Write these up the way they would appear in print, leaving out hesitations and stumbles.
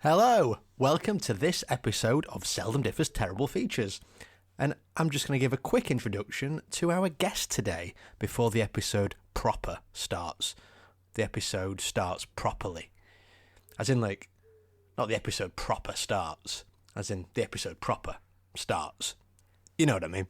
Hello, welcome to this episode of Seldom Differ's Terrible Features. And I'm just going to give a quick introduction to our guest today before the episode proper starts. The episode starts properly. As in, like, not the episode proper starts, as in the episode proper starts. You know what I mean?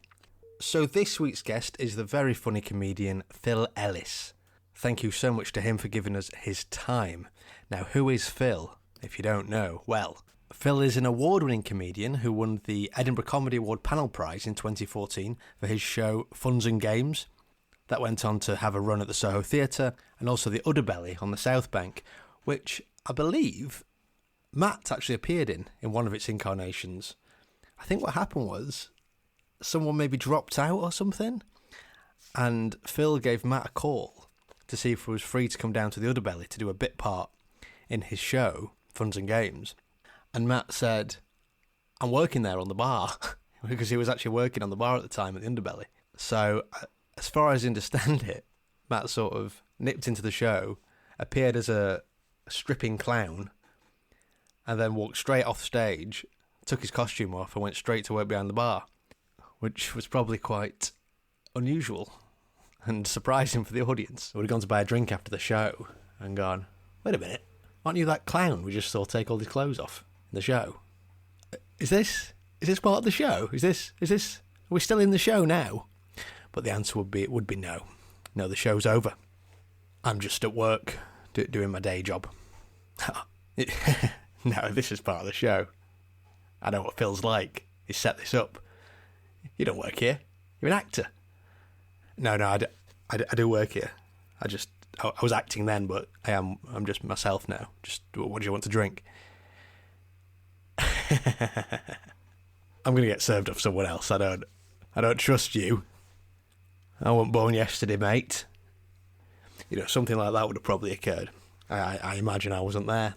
So this week's guest is the very funny comedian Phil Ellis. Thank you so much to him for giving us his time. Now, who is Phil? If you don't know, well, Phil is an award-winning comedian who won the Edinburgh Comedy Award Panel Prize in 2014 for his show Funz and Gamez. That went on to have a run at the Soho Theatre and also the Udderbelly on the Southbank, which I believe Matt actually appeared in one of its incarnations. I think what happened was someone maybe dropped out or something, and Phil gave Matt a call to see if he was free to come down to the Udderbelly to do a bit part in his show, Funz and Gamez. And Matt said, I'm working there on the bar, because he was actually working on the bar at the time at the Udderbelly. So, as far as I understand it, Matt sort of nipped into the show, appeared as a stripping clown, and then walked straight off stage, took his costume off, and went straight to work behind the bar, which was probably quite unusual and surprising for the audience. Would have gone to buy a drink after the show and gone, wait a minute, aren't you that clown we just saw take all his clothes off in the show? Is this part of the show? Is this are we still in the show now? But the answer would be no. No, the show's over. I'm just at work doing my day job. No, this is part of the show. I know what Phil's like. He set this up. You don't work here. You're an actor. No, I do work here. I was acting then, but I'm just myself now. Just, what do you want to drink? I'm going to get served off someone else. I don't trust you. I wasn't born yesterday, mate. You know, something like that would have probably occurred. I imagine I wasn't there.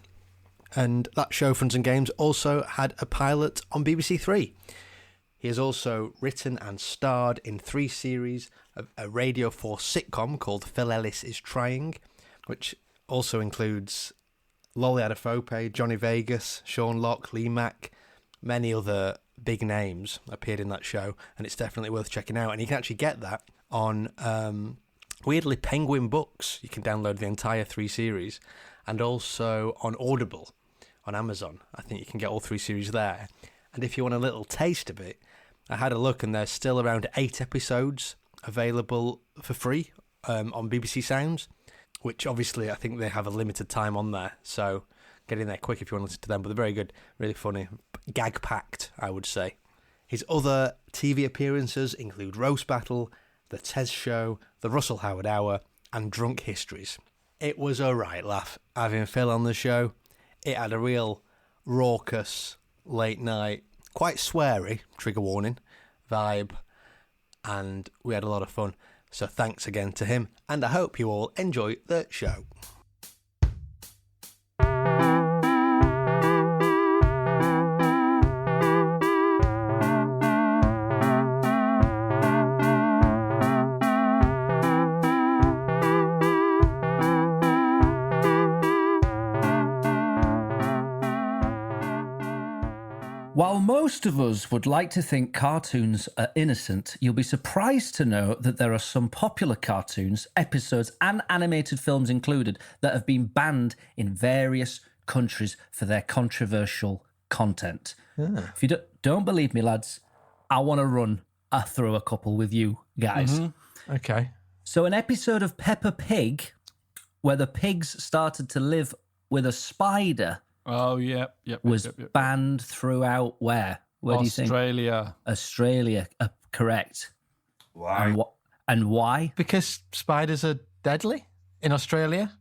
And that show, Funz and Gamez, also had a pilot on BBC Three. He has also written and starred in 3 series of a Radio 4 sitcom called Phil Ellis is Trying, which also includes Lolly Adefope, Johnny Vegas, Sean Lock, Lee Mack, many other big names appeared in that show, and it's definitely worth checking out. And you can actually get that on, weirdly, Penguin Books. You can download the entire 3 series, and also on Audible on Amazon. I think you can get all 3 series there. And if you want a little taste of it, I had a look, and there's still around 8 episodes available for free on BBC Sounds, which obviously I think they have a limited time on there, so get in there quick if you want to listen to them. But they're very good, really funny, gag-packed, I would say. His other TV appearances include Roast Battle, The Tez Show, The Russell Howard Hour, and Drunk Histories. It was a right laugh having Phil on the show. It had a real raucous, late night, quite sweary, trigger warning, vibe, and we had a lot of fun. So thanks again to him, and I hope you all enjoy the show. While most of us would like to think cartoons are innocent, you'll be surprised to know that there are some popular cartoons, episodes and animated films included, that have been banned in various countries for their controversial content. Yeah. If you don't believe me, lads, I want to run through a couple with you guys. Mm-hmm. Okay. So an episode of Peppa Pig where the pigs started to live with a spider... Oh, yep. was banned throughout where? Where do you think? Australia, correct. Why? And why? Because spiders are deadly in Australia?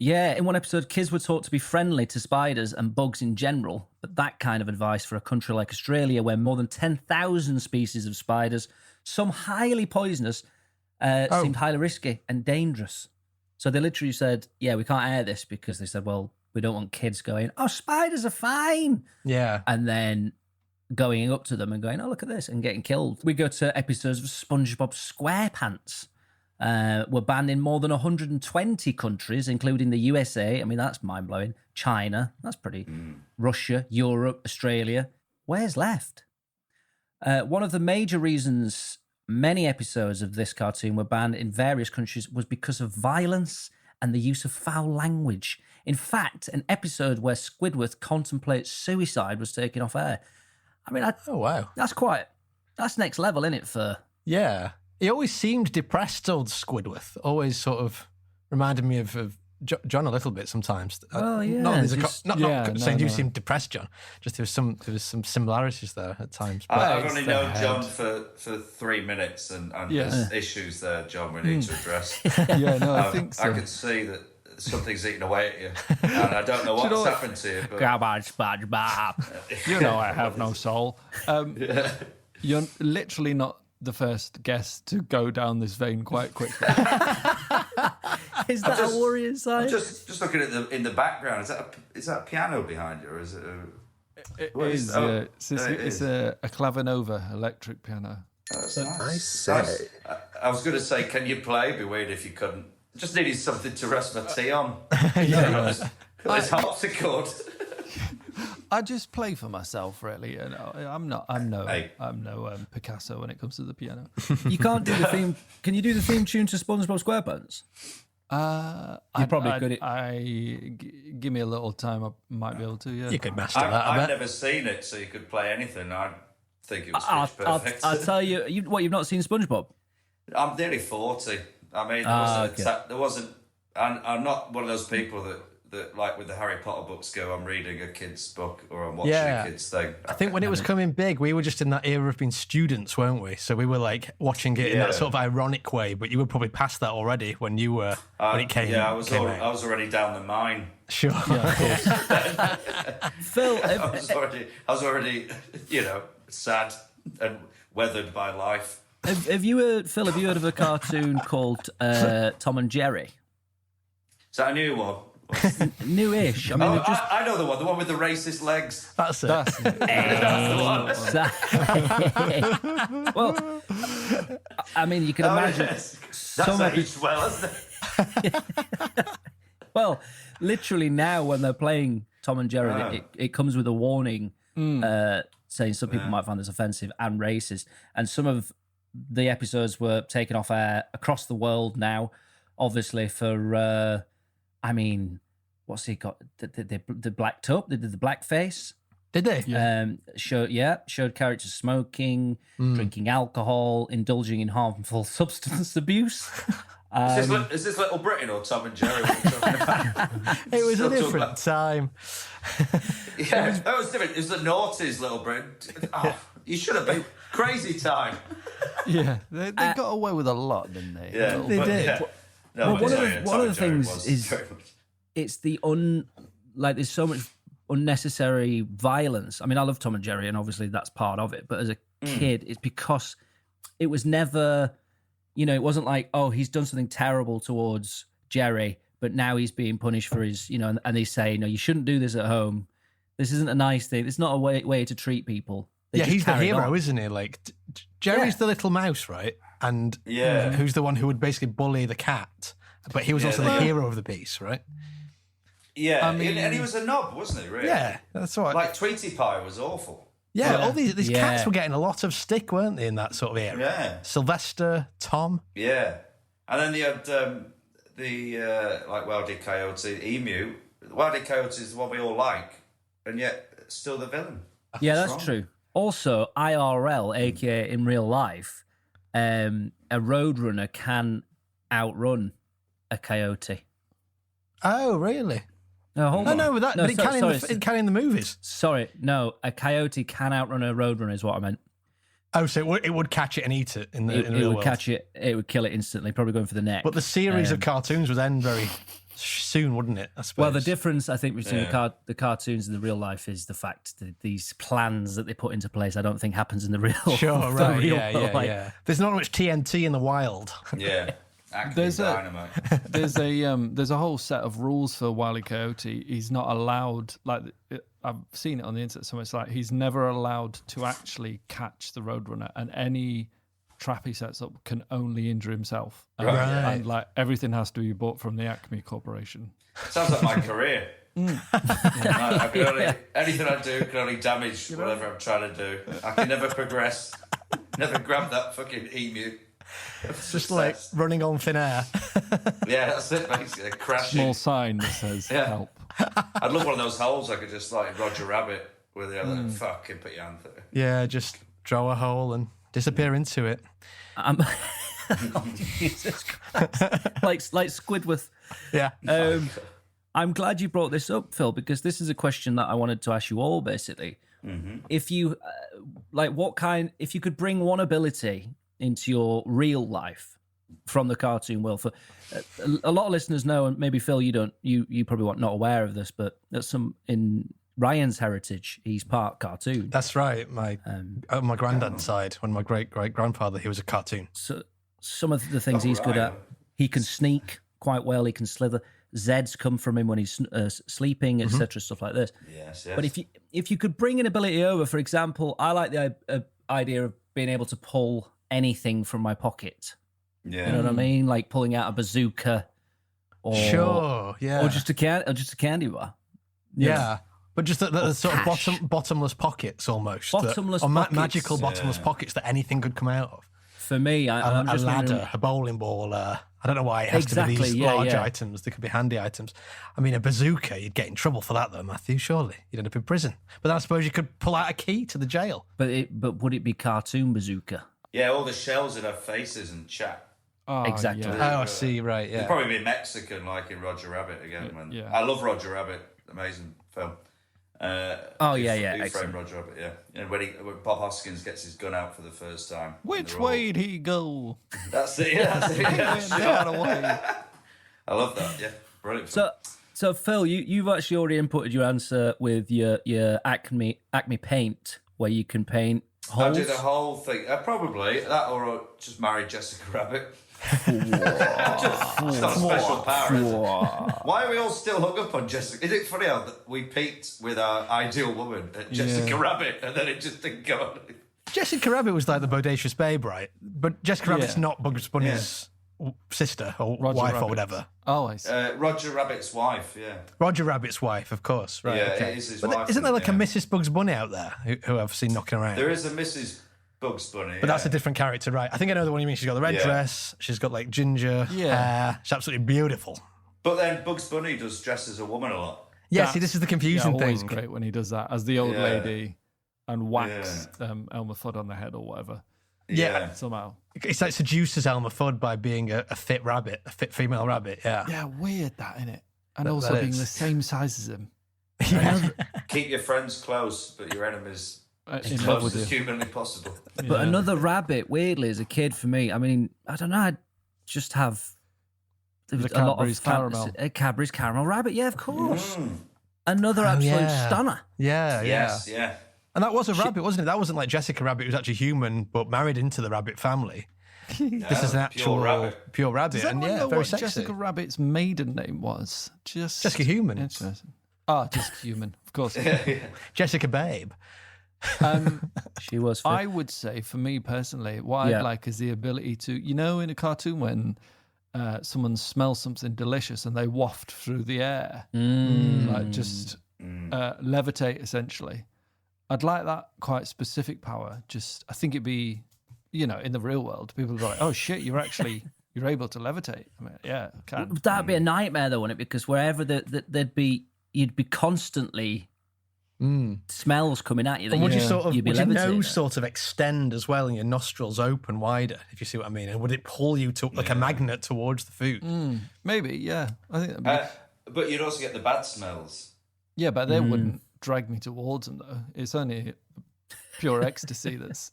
Yeah, in one episode, kids were taught to be friendly to spiders and bugs in general, but that kind of advice for a country like Australia, where more than 10,000 species of spiders, some highly poisonous, seemed highly risky and dangerous. So they literally said, yeah, we can't air this, because they said, well, we don't want kids going, oh, spiders are fine. Yeah. And then going up to them and going, oh, look at this, and getting killed. We go to episodes of SpongeBob SquarePants, were banned in more than 120 countries, including the USA. I mean, that's mind-blowing. China, that's pretty. Russia, Europe, Australia. Where's left? One of the major reasons many episodes of this cartoon were banned in various countries was because of violence and the use of foul language. In fact, an episode where Squidward contemplates suicide was taken off air. I mean, oh, wow. That's next level, isn't it, for... Yeah. He always seemed depressed, old Squidward. Always sort of reminded me of John a little bit sometimes. Oh, yeah. Not saying you seemed depressed, John. Just there was some similarities there at times. But I've only known John for 3 minutes, and there's issues there, John, we need to address. I think so. I can see that something's eating away at you, and I don't know what's happened to you. But... Garbage, badge, bab. You know I have no soul. You're literally not the first guest to go down this vein quite quickly. Is that a worrying sign? I'm just looking at in the background. Is that a piano behind you, or is it? It's a Clavinova electric piano. That's nice. I was going to say, can you play? It'd be weird if you couldn't. Just needed something to rest my tea on. This harpsichord. I just play for myself, really. You know, I'm no Picasso when it comes to the piano. You can't do the theme. Can you do the theme tune to SpongeBob SquarePants? You probably could. Give me a little time. I might be able to. Yeah, you could master that. I've never seen it, so you could play anything. I think it was pitch perfect. I'll tell you. You've not seen SpongeBob? I'm nearly 40. I mean, there wasn't. I'm not one of those people that like with the Harry Potter books go, I'm reading a kid's book or I'm watching a kid's thing. I think when it was coming big, we were just in that era of being students, weren't we? So we were like watching it in that sort of ironic way, but you were probably past that already when you were, when it came I was already down the mine. Sure. Yeah, of course. Phil, I was already, sad and weathered by life. Have you heard of a cartoon called Tom and Jerry? Is that a new one? Newish. I mean, I know the one with the racist legs. That's it. That's the one. Well, I mean, you can imagine. Yes. That's aged well, hasn't it? Well, literally now when they're playing Tom and Jerry, it comes with a warning saying some people might find this offensive and racist. And some of the episodes were taken off air across the world now, obviously for... what's he got? The blacked up. They did the blackface. Did they? Yeah. Showed characters smoking, drinking alcohol, indulging in harmful substance abuse. Is this Little Britain or Tom and Jerry? It was a different time. Yeah, it was different. It was the noughties, Little Britain. Oh, you should have been crazy time. Yeah, they got away with a lot, didn't they? Yeah, they did. Yeah. No, one of the things is it's the there's so much unnecessary violence. I mean, I love Tom and Jerry, and obviously that's part of it. But as a kid, it's because it was never, it wasn't like, oh, he's done something terrible towards Jerry, but now he's being punished for his, and they say, no, you shouldn't do this at home. This isn't a nice thing. It's not a way to treat people. He's the hero, isn't he? Like Jerry's the little mouse, right? And who's the one who would basically bully the cat, but he was also the hero of the piece, right? Yeah, and he was a knob, wasn't he? Really? Yeah, that's right. Like Tweety Pie was awful. Yeah, all these cats were getting a lot of stick, weren't they, in that sort of era? Yeah. Sylvester, Tom. Yeah, and then they had Wildy Coyote, Emu. Wildy Coyote is the one we all like, and yet still the villain. Yeah, that's true. Also, IRL, aka in real life, a roadrunner can outrun a coyote. Oh, really? No, hold on. But it can in the movies. Sorry, no, a coyote can outrun a roadrunner is what I meant. Oh, so it would catch it and eat it in the real world. It would catch it, it would kill it instantly, probably going for the neck. But the series of cartoons would end very soon, wouldn't it, I suppose? Well, the difference, I think, between the cartoons and the real life is the fact that these plans that they put into place, I don't think happens in the real world. Sure, right, yeah. There's not much TNT in the wild. Yeah. There's a whole set of rules for Wile E. Coyote. He's not allowed, I've seen it on the internet, so it's like he's never allowed to actually catch the Roadrunner, and any trap he sets up can only injure himself. Right. And like everything has to be bought from the Acme Corporation. Sounds like my career. I can only, anything I do can only damage whatever I'm trying to do. I can never progress. Never grab that fucking emu. It's just like running on thin air. Yeah, that's it, basically. Crashing. Small sign that says help. I'd love one of those holes I could just like Roger Rabbit with the other fucking put your hand through. Yeah, just draw a hole and disappear into it. Oh, Jesus Christ. like Squidward. Yeah. I'm glad you brought this up, Phil, because this is a question that I wanted to ask you all, basically. Mm-hmm. If you, if you could bring one ability into your real life from the cartoon world, for a lot of listeners know, and maybe Phil, you probably not aware of this, but that's in Ryan's heritage, he's part cartoon. That's right. My on my granddad's side, when my great-great-grandfather, he was a cartoon. So some of the things he's good at, he can sneak quite well, he can slither. Zeds come from him when he's sleeping, etc., stuff like this. Yes. But if you could bring an ability over, for example, I like the idea of being able to pull anything from my pocket. Yeah. You know what I mean? Like pulling out a bazooka, or Sure, yeah, or just a candy bar. Yeah. But just the sort of bottomless pockets almost. Bottomless pockets. magical bottomless pockets that anything could come out of. For me, I'm just a ladder, wondering... a bowling ball. I don't know why it has to be these large items. They could be handy items. I mean, a bazooka, you'd get in trouble for that though, Matthew, surely. You'd end up in prison. But then I suppose you could pull out a key to the jail. But would it be cartoon bazooka? Yeah, all the shells in our faces and chat. Oh, exactly. Yeah. Oh, I see, right, yeah. It'd probably be Mexican, like in Roger Rabbit again. I love Roger Rabbit, amazing film. Excellent. Roger Rabbit, yeah. And when Bob Hoskins gets his gun out for the first time. Which way'd he go? That's it, yeah. Away. I love that, yeah. Brilliant. So Phil, you've actually already inputted your answer with your Acme Paint, where you can paint holes. I do the whole thing. Probably that, or just marry Jessica Rabbit. It's not a special power, is it? Why are we all still hung up on Jessica? Is it funny how we peaked with our ideal woman at Jessica Rabbit and then it just didn't go on? Jessica Rabbit was like the bodacious babe, right? But Jessica Rabbit's not Bugs Bunny's sister or Roger wife Rabbit. Or whatever. Oh, I see. Roger Rabbit's wife, yeah. Roger Rabbit's wife, of course. Right, Yeah, okay. it is his But wife. isn't there like a Mrs. Bugs Bunny out there who I've seen knocking around? There is a Mrs. Bugs Bunny. But that's a different character, right? I think I know the one you mean. She's got the red dress. She's got like ginger hair. She's absolutely beautiful. But then Bugs Bunny does dress as a woman a lot. Yeah, see, this is the confusing thing. Always great when he does that as the old lady and whacks Elmer Fudd on the head or whatever. Yeah. Somehow. It's like seduces Elmer Fudd by being a fit rabbit, a fit female rabbit, yeah. Yeah, weird that, innit? And also being the same size as him. Yeah. Keep your friends close, but your enemies In as love close with as you. humanly possible. But another rabbit, weirdly, as a kid for me, I mean, I don't know, I'd just have The a lot of Cadbury's caramel. A Cadbury's caramel rabbit, yeah, of course. Another absolute stunner. Yeah. Yes, yeah. And that was a rabbit, wasn't it? That wasn't like Jessica Rabbit, who was actually human, but married into the rabbit family. This is an actual pure rabbit. Does and anyone know very what sexy. Jessica Rabbit's maiden name was? Jessica Human. Interesting. Ah, Jessica Human, of course. Jessica Babe. She was fit. I would say, for me personally, what I'd like is the ability to, you know, in a cartoon when someone smells something delicious and they waft through the air, like just levitate essentially. I'd like that quite specific power. Just, I think it'd be, you know, in the real world, people would be like, oh shit, you're able to levitate. I mean, yeah, I can. That'd be a nightmare, though, wouldn't it? Because wherever you'd be constantly smells coming at you. And would you'd be would your levitating. nose sort of extend as well and your nostrils open wider, if you see what I mean? And would it pull you to like a magnet towards the food? Maybe, yeah. I think that'd be... But you'd also get the bad smells. Yeah, but they wouldn't drag me towards them, though. It's only pure ecstasy that's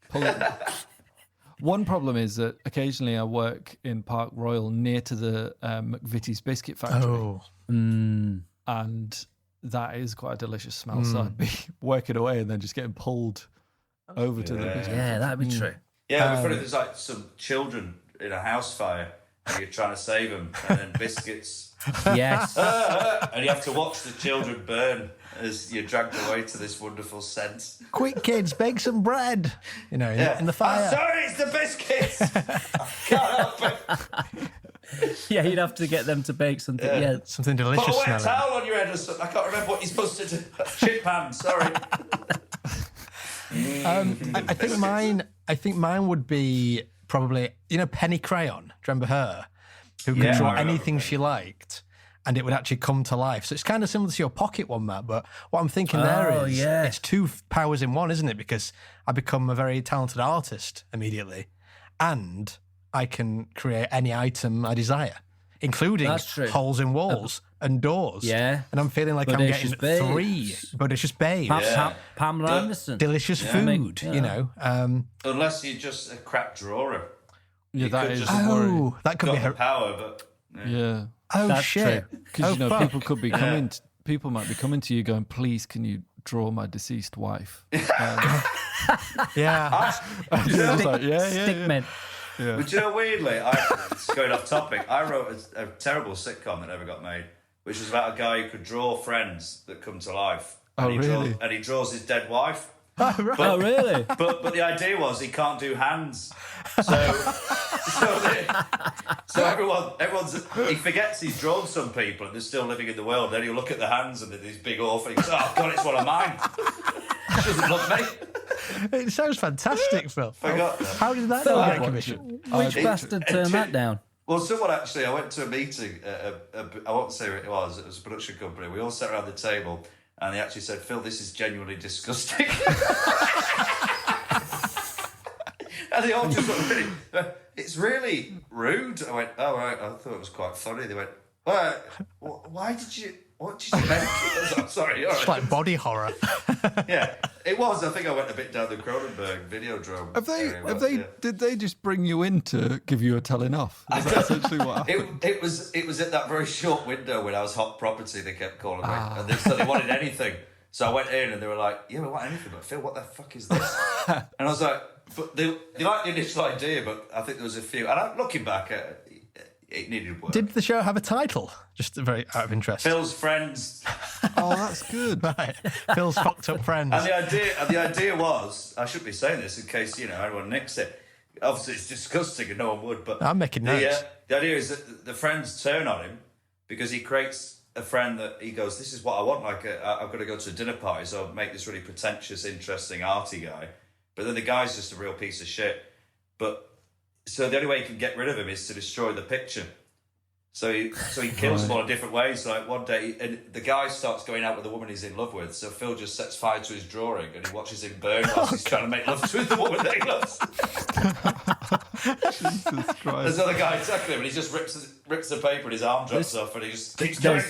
pulling me. One problem is that occasionally I work in Park Royal near to the McVitie's biscuit factory. Oh. And that is quite a delicious smell. So I'd be working away and then just getting pulled over to the biscuit. Yeah, that'd be true. Yeah, it'd be funny if there's like some children in a house fire and you're trying to save them, and then biscuits. Yes. And you have to watch the children burn as you're dragged away to this wonderful scent. Quick, kids, bake some bread. You know, in the fire. I'm sorry, it's the biscuits. I can't help it. Yeah, you'd have to get them to bake something. Yeah. Something delicious. Put a wet smelling. towel on your head or something. I can't remember what you're supposed to do. Chip hand, sorry. I think mine would be probably, Penny Crayon. Do you remember her? Who could draw anything she liked, and it would actually come to life. So it's kind of similar to your pocket one, Matt. But what I'm thinking there is, it's two powers in one, isn't it? Because I become a very talented artist immediately, and I can create any item I desire, including holes in walls and doors. Yeah. And I'm feeling like I'm getting 3 bodacious babes. Pamela Anderson. Delicious food, Unless you're just a crap drawer. Yeah, that is. That could Got be the power, but yeah. Oh That's shit! Because people could be coming. People might be coming to you going, "Please, can you draw my deceased wife?" Yeah. Stickmen. Yeah. But weirdly, it's going off topic. I wrote a terrible sitcom that never got made, which was about a guy who could draw friends that come to life. And he draws his dead wife. Oh, really? But the idea was he can't do hands. So everyone's he forgets he's drawn some people and they're still living in the world. Then he'll look at the hands and they're these big orphans. Oh God, it's one of mine. Doesn't love me. It sounds fantastic, Phil. Forgot that. How did that not get commissioned? Which bastard turned that down? Well, someone actually, I went to a meeting, I won't say who it was a production company. We all sat around the table and they actually said, Phil, this is genuinely disgusting. And they all just looked at me, it's really rude. I went, oh, right, I thought it was quite funny. They went, what did you make? I'm sorry. All right. It's like body horror. Yeah, it was. I think I went a bit down the Cronenberg Videodrome. Did they just bring you in to give you a telling off? Is that essentially what happened? It was at that very short window when I was hot property. They kept calling me, and they wanted anything. So I went in, and they were like, "Yeah, we want anything." But Phil, what the fuck is this? And I was like, "But they liked the initial idea, but I think there was a few." And looking back at it, it needed work. Did the show have a title? Just very out of interest. Phil's Friends. Oh, that's good. Right. Phil's fucked up friends. And the idea was, I shouldn't be saying this in case anyone nicks it. Obviously, it's disgusting and no one would. But I'm making notes. The idea is that the friends turn on him because he creates a friend that he goes, "This is what I want. Like, I've got to go to a dinner party, so I'll make this really pretentious, interesting, arty guy." But then the guy's just a real piece of shit. So the only way you can get rid of him is to destroy the picture. So he kills them all in different ways. Like one day, and the guy starts going out with the woman he's in love with. So Phil just sets fire to his drawing and he watches him burn whilst he's trying to make love to the woman that he loves. Jesus Christ. There's another guy attacking him and he just rips the paper and his arm drops off and he just keeps going.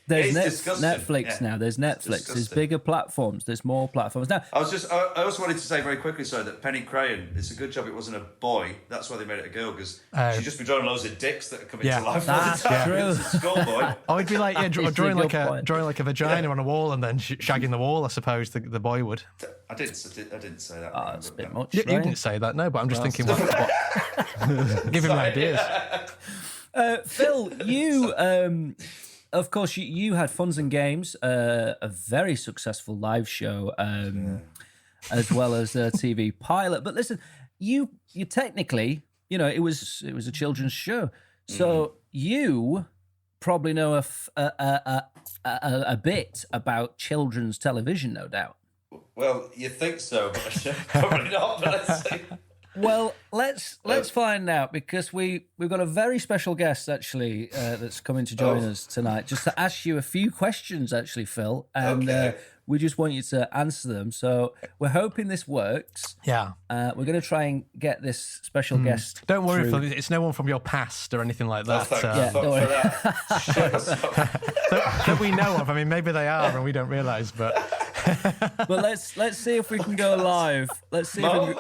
There's disgusting. Netflix now. There's Netflix. There's bigger platforms. There's more platforms now. I also wanted to say very quickly, sorry, that Penny Crayon, it's a good job it wasn't a boy. That's why they made it a girl, because she'd just be drawing loads of dicks that are coming to life all the time. True. It's a schoolboy. Oh, it'd be like drawing like a vagina on a wall and then shagging the wall. I suppose the boy would. I didn't say that. Oh, it's a bit much. You didn't say that, no. But I'm just thinking, what give him ideas. Phil, you. Of course, you had Funz and Gamez, a very successful live show, as well as a TV pilot. But listen, you technically, it was a children's show, so you probably know a bit about children's television, no doubt. Well, you think so, but probably not. But let's see. Well, let's find out, because we've got a very special guest actually that's coming to join us tonight, just to ask you a few questions, actually, Phil, and we just want you to answer them. So we're hoping this works. Yeah, we're going to try and get this special guest. Don't worry, through. Phil. It's no one from your past or anything like that. Don't worry. That we know of. I mean, maybe they are and we don't realise, but. But let's see if we can go live. Let's see if we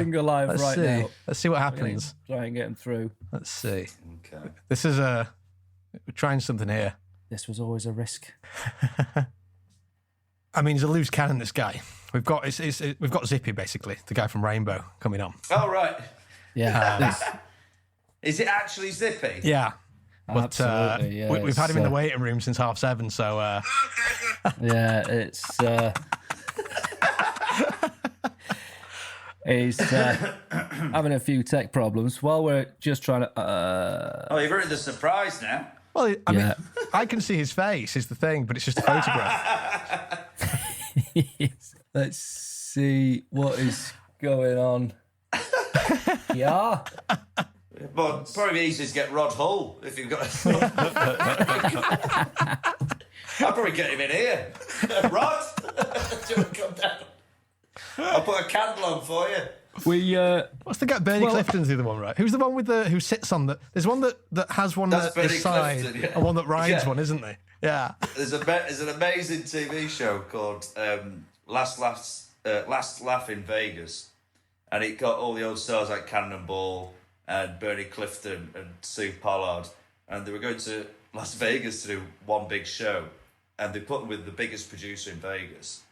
can go live now. Let's see what happens. Try and get him through. Let's see. Okay. This is we're trying something here. This was always a risk. I mean, he's a loose cannon, this guy. We've got Zippy, basically, the guy from Rainbow, coming on. Oh, right. Yeah. Is it actually Zippy? Yeah. But Absolutely, yeah, we've had him in the waiting room since 7:30, so... Yeah, it's... He's having a few tech problems while we're just trying to... Oh, you've ruined the surprise now. Well, I mean, I can see his face is the thing, but it's just a photograph. Let's see what is going on. Yeah. But probably easy to get Rod Hull if you've got. I'll probably get him in here. Rod, do you want to come down? I'll put a candle on for you. What's the guy? Bernie Clifton's the other one, right? Who's the one with who sits on the? There's one that has one That's at Bernie this side, Clifton, yeah. and one that rides Yeah. one, isn't there? Yeah. There's an amazing TV show called Last Laugh in Vegas, and it got all the old stars like Cannonball and Bernie Clifton and Sue Pollard, and they were going to Las Vegas to do one big show, and they put them with the biggest producer in Vegas,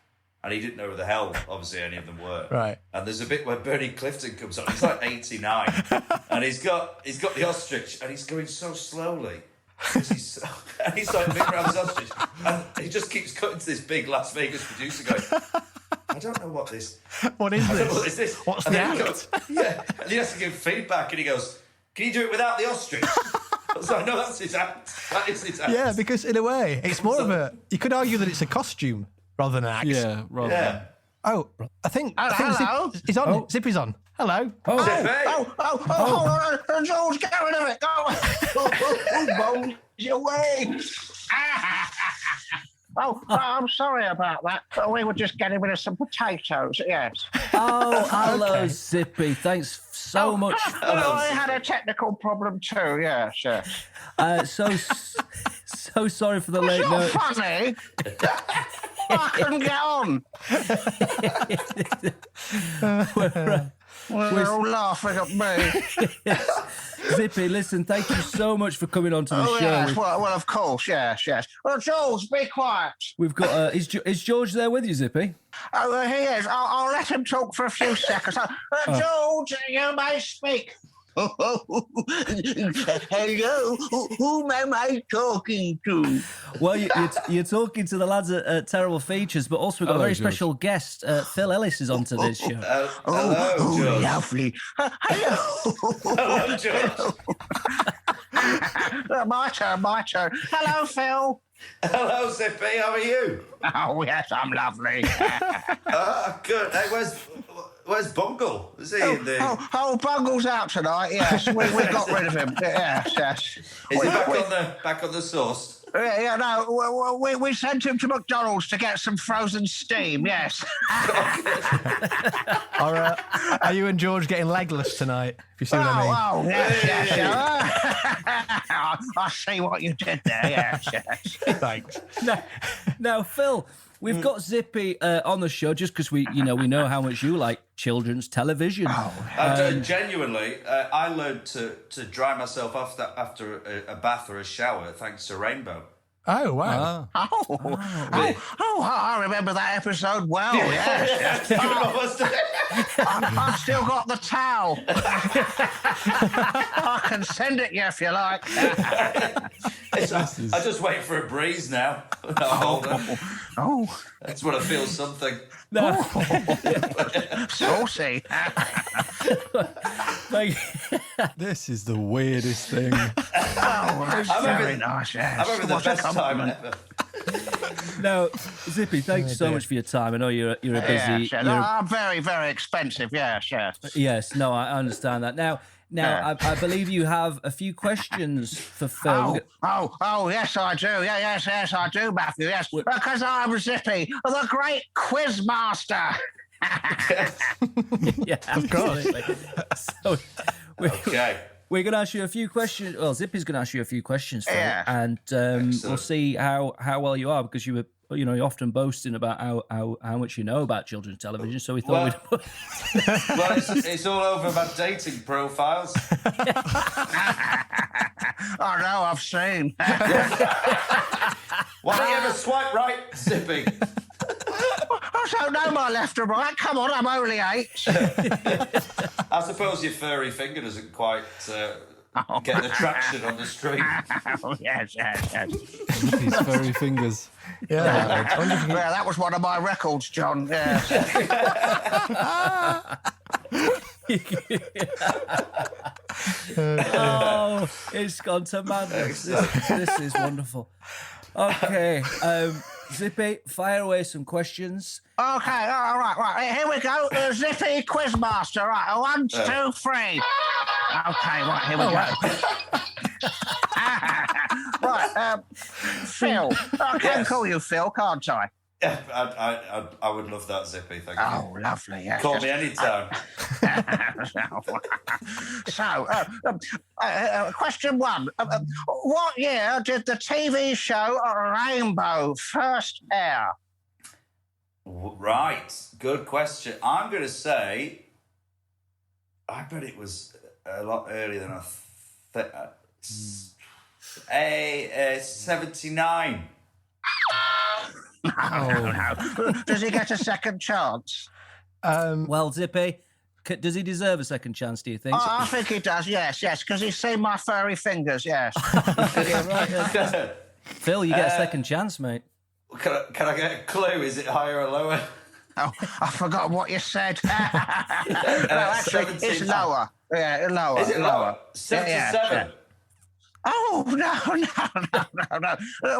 and he didn't know who the hell, obviously, any of them were. Right. And there's a bit where Bernie Clifton comes on. He's like 89, and he's got the ostrich, and he's going so slowly. And he's like moving around his ostrich, and he just keeps cutting to this big Las Vegas producer going, I don't know what this. What is I don't know this? what is this? What's and the then act? he goes, yeah, and he has to give feedback, and he goes, "Can you do it without the ostrich?" I was like, "No, that's his act. That is his act." Yeah, because in a way, it's more of a. You could argue that it's a costume rather than an act. Yeah, rather than. Oh, I think Hello? Zippy's on. Oh. Zippy's on. Hello. Zippy. Hold on, George, get rid of it. Go. Your way. I'm sorry about that. But we were just getting rid of some potatoes. Yes. Oh, hello, Zippy. Thanks so much. Well, I had a technical problem too. Yes. So sorry for the late It's not notice. funny. I couldn't get on. Well, they're all laughing at me. Zippy, listen, thank you so much for coming on to the Oh, show. yes. Well, of course. Yes. Well, George, be quiet. We've got. Is George there with you, Zippy? Oh, he is. I'll let him talk for a few seconds. George, you may speak. Hello, whom am I talking to? Well, you're talking to the lads at Terrible Features, but also we've got a very special guest. Phil Ellis is onto this show. Hello, George. Lovely. Hello. Hello, George. My turn. Hello, Phil. Hello, Zippy. How are you? Oh, yes, I'm lovely. Good. Hey, where's Bungle? Is he in the? Oh, Bungle's out tonight. Yes, we got rid of him. Yes. Is he back on the sauce? Yeah, no, we sent him to McDonald's to get some frozen steam. Yes. Are you and George getting legless tonight? If you see what I mean. Oh, yes. I see what you did there. Yes. Thanks. Now, Phil, we've got Zippy on the show just because we know how much you like children's television. Genuinely, I learned to dry myself off after a bath or a shower thanks to Rainbow. Oh, wow. I remember that episode well. Yes. I've still got the towel. I can send it you if you like. I just wait for a breeze now. Oh, That's when I feel something. saucy. This is the weirdest thing. That's very nice. Yes. I'm having the What a best time compliment. ever. Now, Zippy, thanks so much for your time. I know you're a busy. Yes. I'm very, very expensive. Yes. Yes, no, I understand that. Now, I believe you have a few questions for Phil. Oh, yes, I do. Yes, I do, Matthew. Yes, because I'm Zippy, the great quiz master. Yeah, absolutely. So, Okay. we're going to ask you a few questions. Well, Zippy's going to ask you a few questions, Phil, Yeah. and we'll see how well you are because you were. You're often boasting about how much you know about children's television. So we thought Well, it's all over my dating profiles. I know, I've seen. Why don't you ever swipe right, Zippy? I don't know my left or right. Come on, I'm only 8. I suppose your furry finger doesn't quite Get the traction on the street. Oh, yes. His furry fingers. Yeah. Yeah, that was one of my records, John. Yes. Oh, it's gone to madness. This is wonderful. Okay, Zippy, fire away some questions. Okay, all right. Here we go. Zippy Quizmaster. Right, 1, 2, 3. Okay, right, here we go. Right, Phil. I can call you Phil, can't I? Yeah, I would love that, Zippy. Thank you. Oh, lovely. Yes, Call me anytime. So, question 1. What year did the TV show Rainbow first air? Right, good question. I'm going to say, I bet it was a lot earlier than I thought. 79. No. Does he get a second chance? Well, Zippy, does he deserve a second chance, do you think? I think he does, yes, because he's seen my furry fingers, yes. Yeah, right. Phil, you get a second chance, mate. Can I get a clue? Is it higher or lower? Oh, I forgot what you said. No, actually, it's lower. Yeah, lower. Is it lower? 77. Yeah. Oh, no.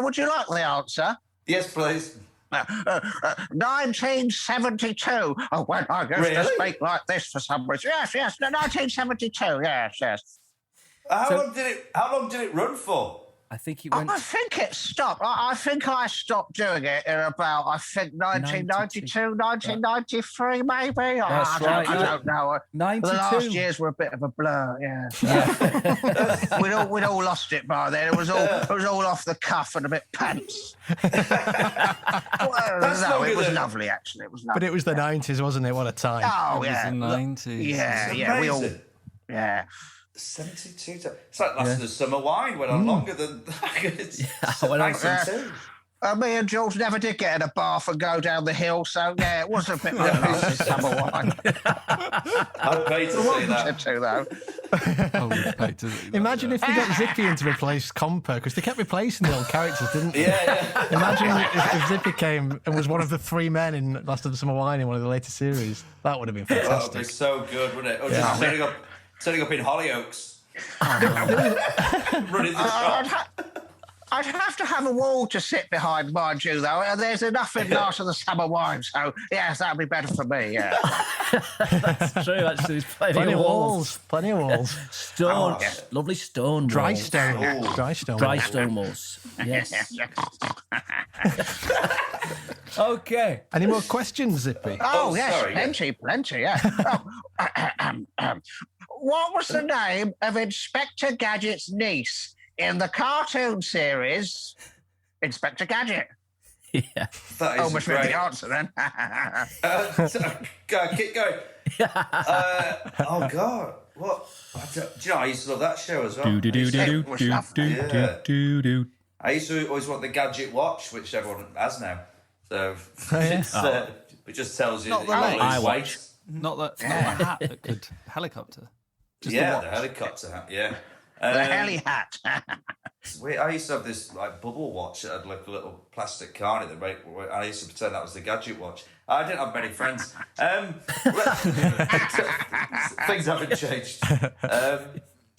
Would you like the answer? Yes, please. 1972. Oh, well, I guess to speak like this for some reason. Yes, 1972. Yes. How long did it run for? I think he went. I think it stopped. I think I stopped doing it in about, 1992, 1993, maybe. That's right. I don't know. 92. The last years were a bit of a blur. Yeah. We'd all lost it by then. It was all off the cuff and a bit pants. No, it was lovely. Actually, it was lovely. But it was the 90s, wasn't it? What a time! Oh yeah, It was the 90s. Yeah. We all. Yeah. 72. It's like lasting the summer wine. Went on longer than. It's 92. Me and Jules never did get in a bath and go down the hill, so yeah, it was a bit like lasting summer wine. I'd pay to see that. I would pay to see that, Imagine if they got Zippy in to replace Comper, because they kept replacing the old characters, didn't they? Yeah. Imagine if Zippy came and was one of the 3 men in Last of the Summer Wine in one of the later series. That would have been That would fantastic. be so good, wouldn't it? Or just turning up in Hollyoaks. Running the shop. I'd have to have a wall to sit behind, mind you, though. There's enough in Last of the Summer Wine, so yes, that'd be better for me. Yeah. That's true. Actually, there's Plenty of walls. Plenty of walls. Stone, lovely stone. Dry walls. stone. Oh. Dry stone. Dry stone walls. Yes. Okay. Any more questions, Zippy? Oh, yes, sorry, plenty, yeah. What was the name of Inspector Gadget's niece in the cartoon series Inspector Gadget? Yeah. That is Almost read great. the answer then. Keep going. Oh God, what? Do you know? I used to love that show as well. I used to always want the Gadget watch, which everyone has now. So it just tells you that you right. lose weight. Not the hat that could helicopter. The helicopter hat. Yeah. The heli hat. I used to have this like bubble watch that had like a little plastic card in it. I used to pretend that was the Gadget watch. I didn't have many friends. Things haven't changed.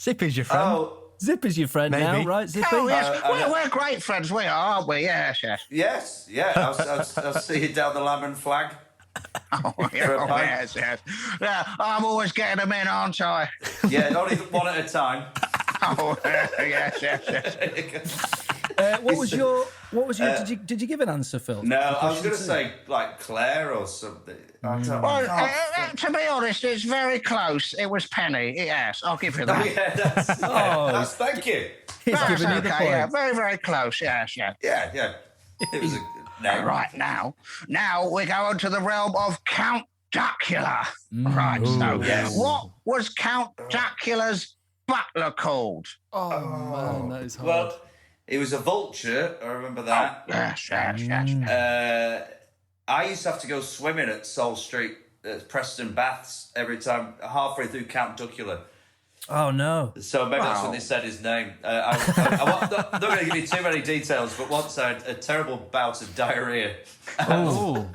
Zippy's your friend. Zippy's your friend now, Maybe. right, Zippy? Oh, yes. We're great friends, we are, aren't we? Yes. Yes, yeah. I'll see you down the Lamb Flag. Oh, yes. Yeah, I'm always getting them in, aren't I? Yeah, only one at a time. Oh, yes. What was your? Did you give an answer, Phil? No, I was going to say like Claire or something. I don't Well, know. to be honest, it's very close. It was Penny. Yes, I'll give you that. Yeah, that's thank you. He's That's giving you the okay, point. yeah, very, very close. Yes. Yeah. It was a no. Right now we go on to the realm of Count Dracula. Right. So, yes. what was Count Dracula's butler called? Oh, man, that is hard. Well, it was a vulture. I remember that. Yes. I used to have to go swimming at Sol Street, at Preston Baths every time, halfway through Count Dracula. Oh, no. So maybe that's when they said his name. I'm not going to give you too many details, but once I had a terrible bout of diarrhoea. And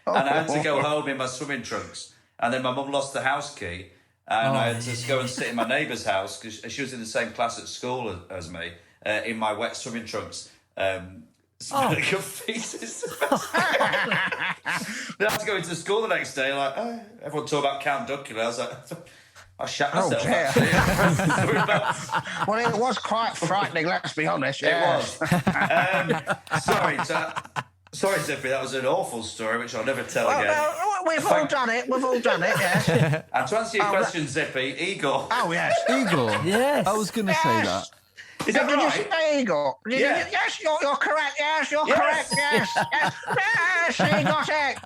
I had to go home in my swimming trunks. And then my mum lost the house key. And I had to go and sit in my neighbour's house because she was in the same class at school as me, in my wet swimming trunks. Smelling of feces. I had to go into school the next day, like, everyone talked about Count Duckula. I was like, I shat myself. Well, it was quite frightening, let's be honest. It was. Sorry, Zippy, that was an awful story, which I'll never tell again. We've all done it, yes. And to answer your question, Zippy, Igor. Oh, yes. Igor? Yes. I was going to say that. Is that Did right? you say Igor? Yes, you're correct. Yes, you're correct. Yes, you got it.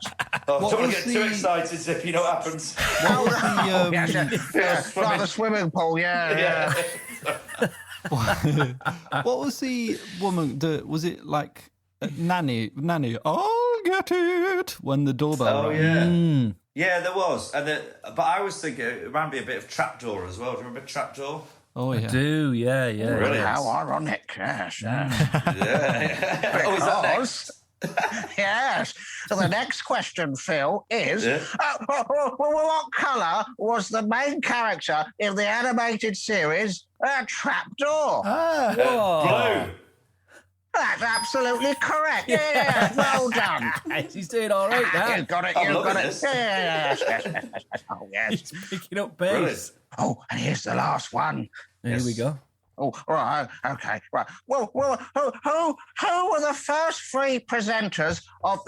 Oh, don't get too excited, Zippy, you know what happens. What was the... Like the swimming pool, yeah. What was the woman? Was it like nanny? I'll get it when the doorbell rang. Yeah. Yeah, there was. But I was thinking it reminded me a bit of Trapdoor as well. Do you remember Trapdoor? Oh, yeah. I do, yeah. Really? How ironic, yes. Yeah. Oh, is that next? Yes. So the next question, Phil, is what colour was the main character in the animated series Trapdoor? Blue. That's absolutely correct. Yeah. Well done. He's doing all right now. You got it. I'm You loving got it. this. Yes. Oh, yes. He's picking up pace. Brilliant. Oh, and here's the last one. Here we go. Oh, right. Okay. Right. Well. Who were the first three presenters of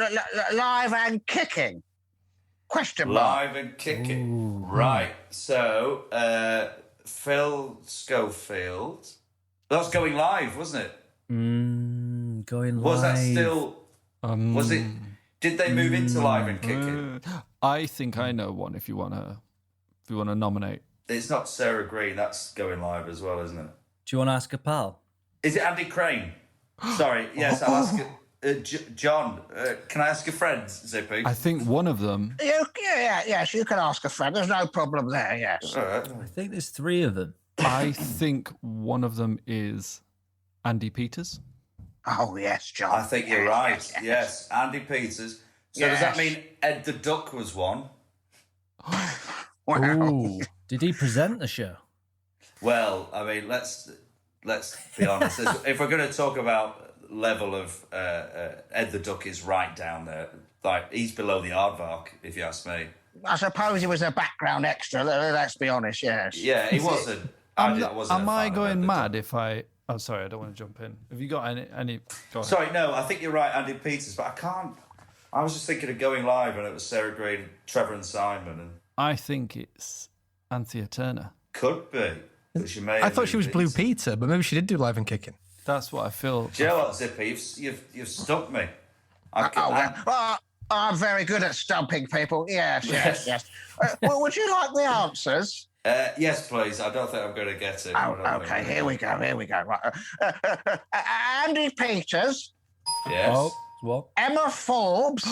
Live and Kicking? Question mark. Live and Kicking. Ooh. Right. So, Phil Schofield. That was Going Live, wasn't it? Going Live. Was that still... was it... Did they move into Live and Kicking? I think I know one if you want to nominate. It's not Sarah Green. That's Going Live as well, isn't it? Do you want to ask a pal? Is it Andy Crane? Sorry. Yes, I'll ask... John, can I ask a friend, Zippy? I think one of them... Yes, you can ask a friend. There's no problem there, yes. All right. I think there's three of them. I think one of them is Andy Peters. Oh, yes, John. I think you're right. Yes, Andy Peters. So does that mean Ed the Duck was one? Wow. Did he present the show? Well, I mean, let's be honest. If we're going to talk about level of Ed the Duck is right down there. Like, he's below the aardvark, if you ask me. I suppose he was a background extra, let's be honest, yes. Yeah, he wasn't. Am I going mad if I... Oh, sorry, I don't want to jump in. Have you got any... Go on. Sorry, no, I think you're right, Andy Peters, but I can't... I was just thinking of Going Live, and it was Sarah Green, Trevor and Simon, and... I think it's Anthea Turner. Could be. But she may I thought she was Blue Peter, but maybe she did do Live and Kicking. That's what I feel. Do you know what, Zippy? You've stumped me. I'm very good at stumping people. Yes. Well, would you like the answers? Yes, please. I don't think I'm going to get it. Okay, here we go. Right. Andy Peters. Yes. Oh, what? Emma Forbes.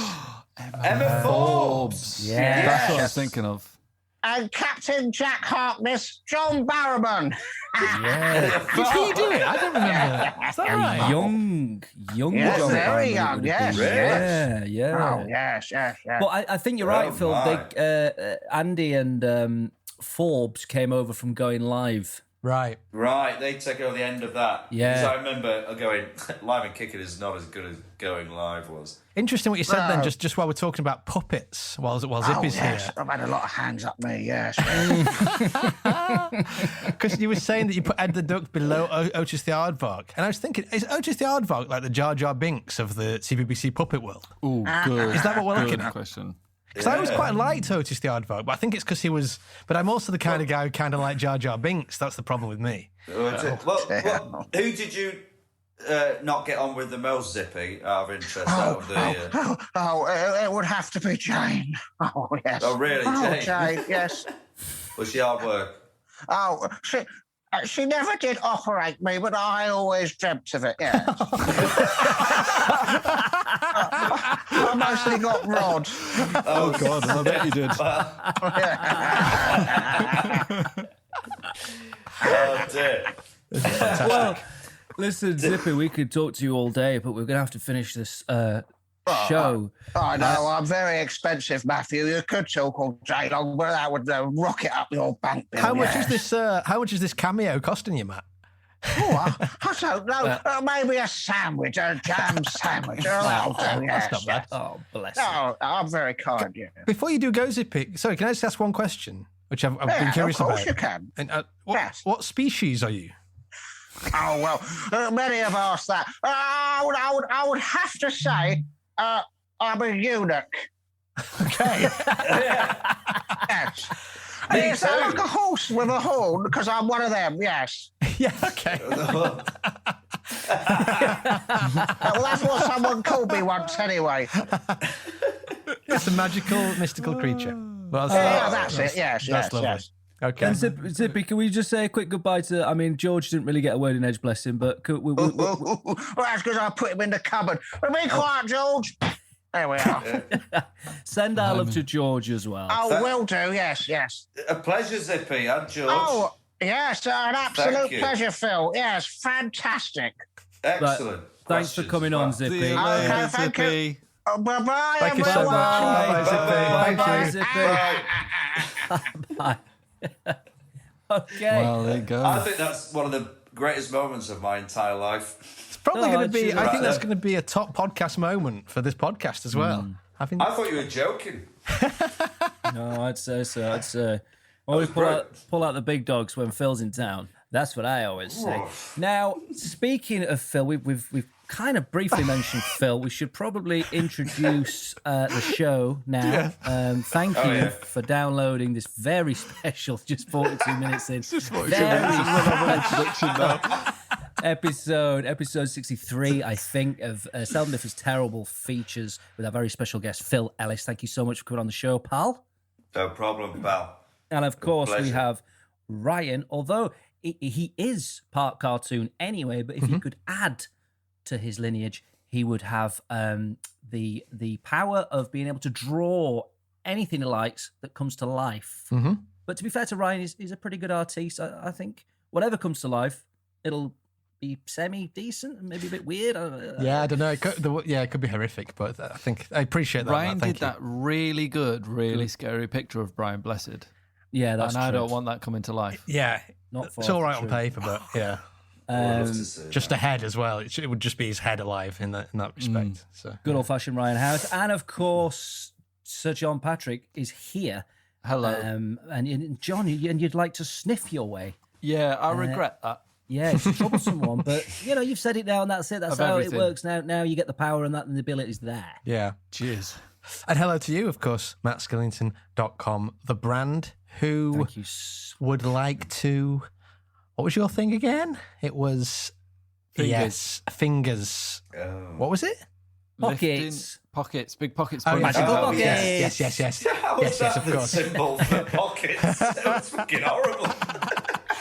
Emma Forbes. Yeah. That's what I was thinking of. And Captain Jack Harkness, John Barrowman. Yeah. Did he do it? I don't remember. Is that right? Young Yes, John very Barrowman young, would have yes. been. Yeah. Oh, yes. Well, I think you're right, Phil. my. Andy and Forbes came over from Going Live. Right. They take over the end of that. Yeah. Because I remember going, Live and Kicking is not as good as Going Live was. Interesting what you said then, just while we're talking about puppets, while Zippy's here. I've had a lot of hands up me, yes. Because you were saying that you put Ed the Duck below Otis the Aardvark. And I was thinking, is Otis the Aardvark like the Jar Jar Binks of the CBBC puppet world? Oh, good. Is that what we're looking Good at? question. Because I always quite liked Otis the Aardvark, but I think it's because he was... But I'm also the kind of guy who kind of like Jar Jar Binks. That's the problem with me. Who did you not get on with the most, Zippy, out of interest? It would have to be Jane. Oh, yes. Oh, really, Jane? Jane, yes. Was she hard work? Oh, she never did operate me, but I always dreamt of it, yes. I mostly got Rod. Oh, God, I bet you did. Oh, dear. Well, listen, Zippy, we could talk to you all day, but we're going to have to finish this show. I know, I'm very expensive, Matthew. You could talk all day long, but that would rocket up your bank bill. How much is this? How much is this cameo costing you, Matt? Oh, I don't know. Maybe a sandwich, a jam sandwich. That'll do, yes. That's not bad. Oh, bless you. No, I'm very kind, yeah. Before you do go, Zippy, sorry, can I just ask one question, which I've been curious of course about? you can. And Yes. what species are you? Oh, well, many have asked that. I would have to say I'm a eunuch. Okay. Yes. Me Yes, too. I'm like a horse with a horn, because I'm one of them, yes. Yeah. Okay. Well, that's what someone called me once, anyway. It's a magical, mystical creature. Well, That's it, yes, that's lovely. yes. Okay. And Zippy, can we just say a quick goodbye to? I mean, George didn't really get a word in edge, bless him. But Well, that's because I put him in the cupboard. But be quiet, George. There we are. send our love to George as well. Oh, will do, yes. A pleasure, Zippy and George. Oh, yes, an Thank absolute you. pleasure, Phil. Yes, fantastic. Excellent. Thanks for questions coming as on, well. Zippy. See you Okay, later, thank you. Zippy. Oh, bye-bye, Thank you so everyone. much. Bye-bye, Zippy. Bye, Zippy. Bye. Okay. Well, there you go. I think that's one of the greatest moments of my entire life. It's probably No, going to be. actually, I think right that's there. going to be a top podcast moment for this podcast as well. I think. I thought you were joking. No, I'd say so. I'd say. Always pull out the big dogs when Phil's in town. That's what I always say. Now, speaking of Phil, we've kind of briefly mentioned Phil. We should probably introduce the show now. Thank you for downloading this very special, just 42 minutes in. Episode 63, I think, of Seldom Differ's Terrible Features with our very special guest, Phil Ellis. Thank you so much for coming on the show, pal. No problem, pal. And of course, we pleasure. have Ryan, although he is part cartoon anyway, but if he could add to his lineage, he would have the power of being able to draw anything he likes that comes to life. Mm-hmm. But to be fair to Ryan, he's a pretty good artiste. I think whatever comes to life, it'll be semi-decent and maybe a bit weird. Yeah, I don't know. It could be horrific, but I think I appreciate that. Ryan Matt. Thank did you. that really good, really scary picture of Brian Blessed. Yeah, that's and I true. don't want that coming to life. Yeah, Not it's far all right from on true. paper, but yeah, I'd love to see just that. a head as well. It would just be his head alive in that respect. So Good old-fashioned Ryan House. And of course, Sir John Patrick is here. Hello. And John, you'd like to sniff your way. Yeah, I regret that. Yeah, it's a troublesome one, but you've said it now, and that's it. That's Of how everything. it works now. Now you get the power, and the ability's there. yeah. Cheers. And hello to you, of course, mattskillington.com, the brand who Thank you. would like to. What was your thing again? It was Fingers. Yes, fingers. Oh. What was it? Pockets. Pockets, big pockets. Oh, please. Magical Oh, pockets. Yes. How was Yes, that of the course. symbol for pockets? That's fucking horrible.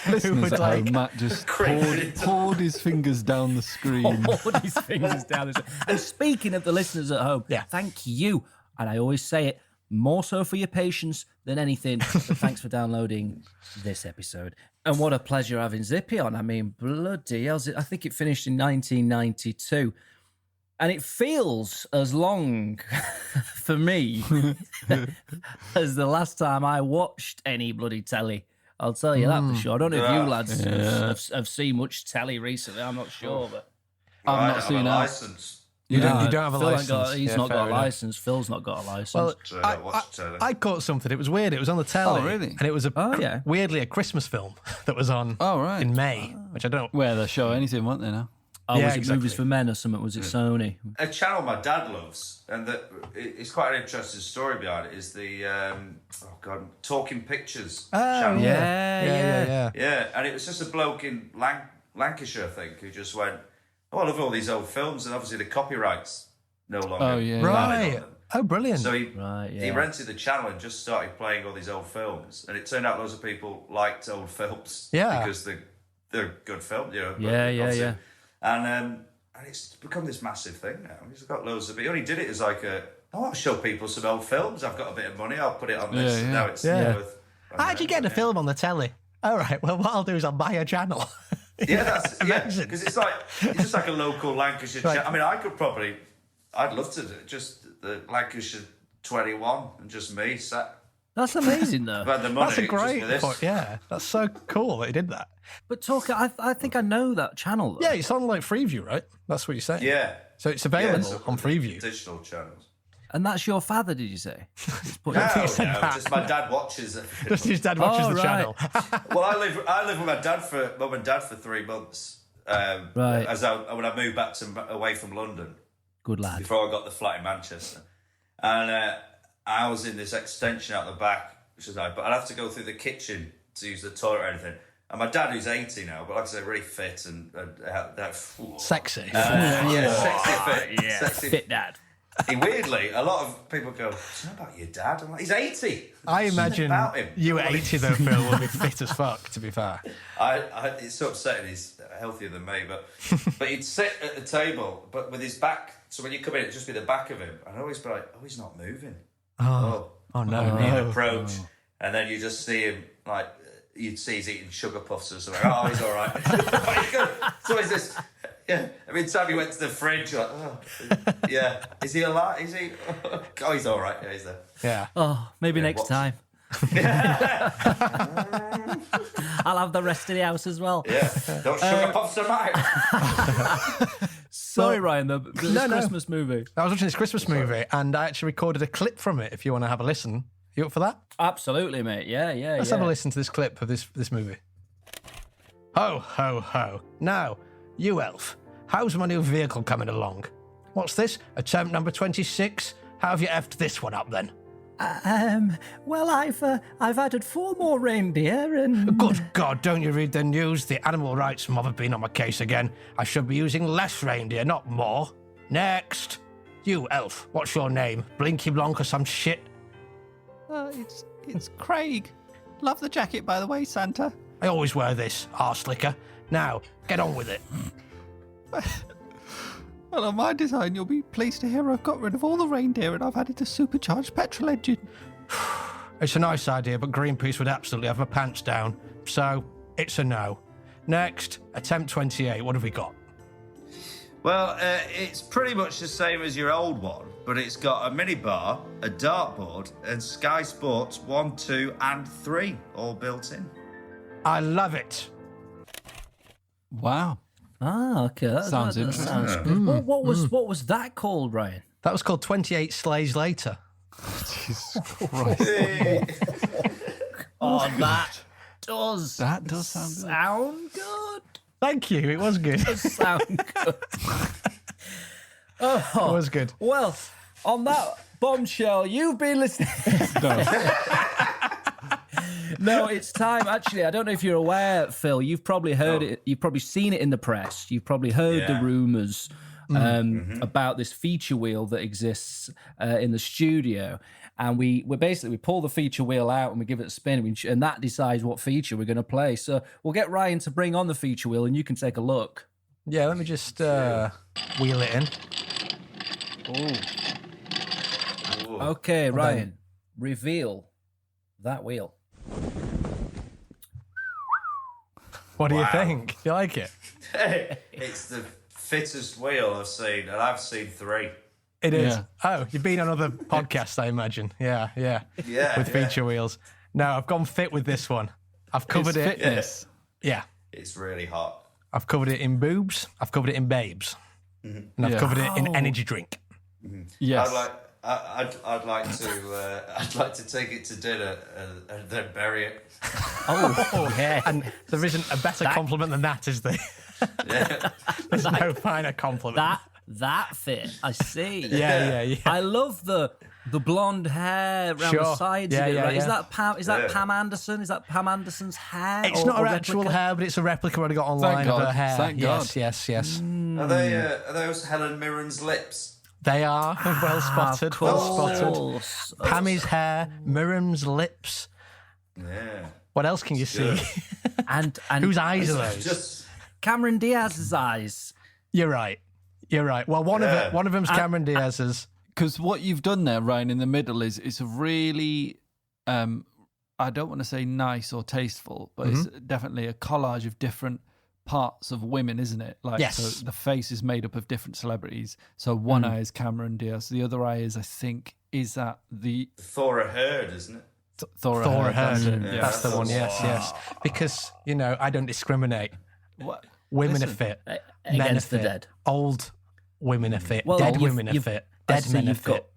Who Listeners would at like? home, Matt just Craving. poured his fingers down the screen. All these fingers down. And speaking of the listeners at home, Yeah. thank you. And I always say it, more so for your patience than anything. But thanks for downloading this episode. And what a pleasure having Zippy on. I mean, bloody hell. I think it finished in 1992. And it feels as long for me as the last time I watched any bloody telly. I'll tell you that for sure. I don't know if you lads have seen much telly recently. I'm not sure, but I've I not don't seen have a that. license. You don't have a Phil ain't license. He's Yeah, not fair got a enough. license. Phil's not got a license. Well, Watch telly. I caught something. It was weird. It was on the telly. Oh, really? And it was yeah. weirdly a Christmas film that was on Oh, right. in May, which I don't. Where they show anything, weren't they now? Oh, Yeah, was it exactly. Movies for Men or something? Was it Sony? A channel my dad loves, and it's quite an interesting story behind it, is the Talking Pictures channel. Yeah. Yeah, and it was just a bloke in Lancashire, I think, who just went, "Oh, I love all these old films," and obviously the copyrights no longer. Oh, yeah. valid on Right. them. Oh, brilliant. So he yeah. rented the channel and just started playing all these old films, and it turned out loads of people liked old films. Yeah. because they're good films, you know. Yeah. And it's become this massive thing now. He's got loads of it. He only did it as like I want to show people some old films. I've got a bit of money. I'll put it on this. Yeah, yeah. Now it's Yeah. worth. How'd you get a film on the telly? All right. Well, what I'll do is I'll buy a channel. Yeah, that's amazing. Because it's just like a local Lancashire channel. I mean, I'd love to do it, just the Lancashire 21 and just me sat. That's amazing, though. About the money, That's a great just point. Yeah, that's so cool that he did that. But I think I know that channel, though. Yeah, it's on like Freeview, right? That's what you're saying. Yeah. So it's available on Freeview. Digital channels. And that's your father, did you say? No, just my dad watches it. Just his dad watches the channel. Well, I live with my mum and dad for 3 months. Right. When I moved back away from London. Good lad. Before I got the flat in Manchester, and I was in this extension out the back, which is nice. But I'd have to go through the kitchen to use the toilet or anything. And my dad, who's 80 now, but like I say, really fit and Sexy. sexy fit, sexy fit dad. Weirdly, a lot of people go, "Do you know about your dad?" I'm like, "He's 80." I imagine about him. you at 80 though, Phil, will be fit as fuck. To be fair, it's so upsetting. He's healthier than me, but he'd sit at the table, but with his back. So when you come in, it'd just be the back of him. I'd always be like, "Oh, he's not moving." Oh no! He'd approach, and then you just see him like you'd see he's eating sugar puffs or something. Oh, he's all right. So is this? Yeah, every time he went to the fridge, like, yeah, is he alive? Is he? Oh, he's all right. Yeah, he's there. Yeah. Oh, maybe next time. I'll have the rest of the house as well. Yeah, don't sugar puffs them out. Sorry, Ryan, the Christmas movie. I was watching this Christmas movie, and I actually recorded a clip from it. If you want to have a listen, you up for that? Absolutely, mate. Yeah. Let's have a listen to this clip of this movie. Ho ho ho! Now, you elf, how's my new vehicle coming along? What's this? Attempt number 26? How have you effed this one up then? Well, I've added 4 more reindeer and... Good God, don't you read the news? The animal rights mob have been on my case again. I should be using less reindeer, not more. Next. You, elf, what's your name? Blinky Blonk or some shit? It's Craig. Love the jacket, by the way, Santa. I always wear this, arse-licker. Now, get on with it. Well, on my design, you'll be pleased to hear I've got rid of all the reindeer and I've added a supercharged petrol engine. It's a nice idea, but Greenpeace would absolutely have my pants down. So, it's a no. Next, attempt 28. What have we got? Well, it's pretty much the same as your old one, but it's got a minibar, a dartboard, and Sky Sports 1, 2, and 3 all built in. I love it. Wow. Ah, okay. That Sounds interesting. Sounds good. What was that called, Ryan? That was called 28 Sleighs Later. Jesus Christ. That does sound good. Thank you. It was good. Does sound good. It was good. Well, on that bombshell, you've been listening. No, it's time. Actually, I don't know if you're aware, Phil. You've probably heard it. You've probably seen it in the press. You've probably heard the rumours about this feature wheel that exists in the studio. And we pull the feature wheel out and we give it a spin, and that decides what feature we're going to play. So we'll get Ryan to bring on the feature wheel, and you can take a look. Yeah, let me just wheel it in. Ooh. Okay, Ryan, reveal that wheel. What do you think? You like it? It's the fittest wheel I've seen, and I've seen 3. It is. Yeah. Oh, you've been on other podcasts, I imagine. Yeah. With feature wheels. No, I've gone fit with this one. I've covered it. Fitness. Yeah. It's really hot. I've covered it in boobs. I've covered it in babes. And I've covered it in energy drink. Yes. I'd like to take it to dinner and then bury it. Oh, yeah. And there isn't a better compliment than that, is there? Yeah. There's no finer compliment. That fit, I see. Yeah. I love the blonde hair around the sides of it. Right? Yeah. Is that Pam Anderson? Is that Pam Anderson's hair? It's not her actual hair, but it's a replica I got online of her hair. Thank God. Yes. Are those Helen Mirren's lips? They are well spotted. Well spotted. Pammy's hair, Miriam's lips. Yeah. What else can you see? And whose eyes are those? Just Cameron Diaz's eyes. You're right. Well, one of them's Cameron Diaz's. Because what you've done there, Ryan, in the middle is a really, I I don't want to say nice or tasteful, but it's definitely a collage of different parts of women, isn't it? Like, yes. So the face is made up of different celebrities. So one eye is Cameron Diaz, the other eye is, I think, is that the Thora Heard, isn't it? Thora Heard. That's it. Yeah. That's the one. Yes. Because I don't discriminate. What? Women Listen, are fit. Men are against the fit. dead. Old women are fit. Well, Dead you've- women are you've- fit. I Dead see men are you've got- fit.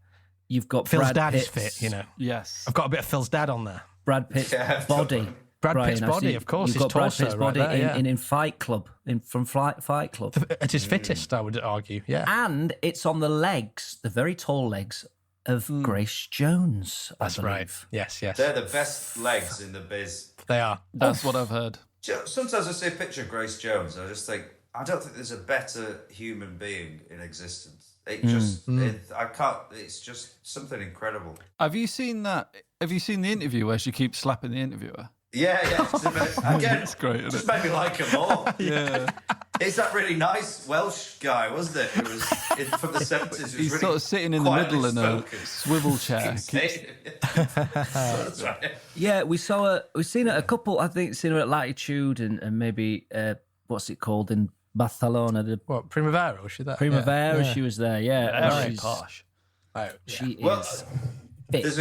You've got Phil's Brad dad is Pitt's, fit. Yes. I've got a bit of Phil's dad on there. Brad Pitt's Yeah, body. Brad Brian, Pitt's I body, see of course. You've His got Brad torso Pitt's right body there, yeah. in Fight Club, from Fight Club. At his fittest, I would argue. Yeah. And it's on the legs, the very tall legs of Grace Jones, I That's believe. right. Yes. They're the best legs in the biz. They are. That's what I've heard. Sometimes I see a picture of Grace Jones and I just think, I don't think there's a better human being in existence. I can't, it's just something incredible. Have you seen that? Have you seen the interview where she keeps slapping the interviewer? Yeah. Again, It's great, isn't just it? made me like them all. Yeah. It's that really nice Welsh guy, wasn't it? Who was from the 70s. He's sort of sitting in the middle in a swivel chair. That's right. Yeah, we've seen it a couple. I think seen her at Latitude and maybe what's it called in Barcelona? The What, Primavera? Was she that? Primavera. Yeah. She was there. Yeah, Very she's posh. Oh, yeah. She Well, is. Fit. There's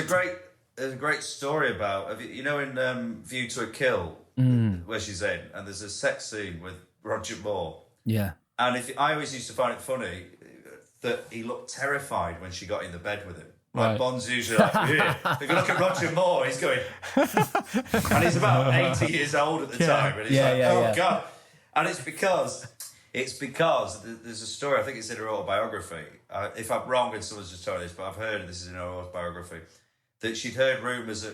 a great story about, in View to a Kill, where she's in, and there's a sex scene with Roger Moore. Yeah. And I always used to find it funny that he looked terrified when she got in the bed with him. Like Right. Bond's usually like, "Yeah." If you look at Roger Moore, he's going, and he's about 80 years old at the time, and he's God. And it's because there's a story, I think it's in her autobiography. If I'm wrong and someone's just told me this, but I've heard this is in her autobiography, that she'd heard rumours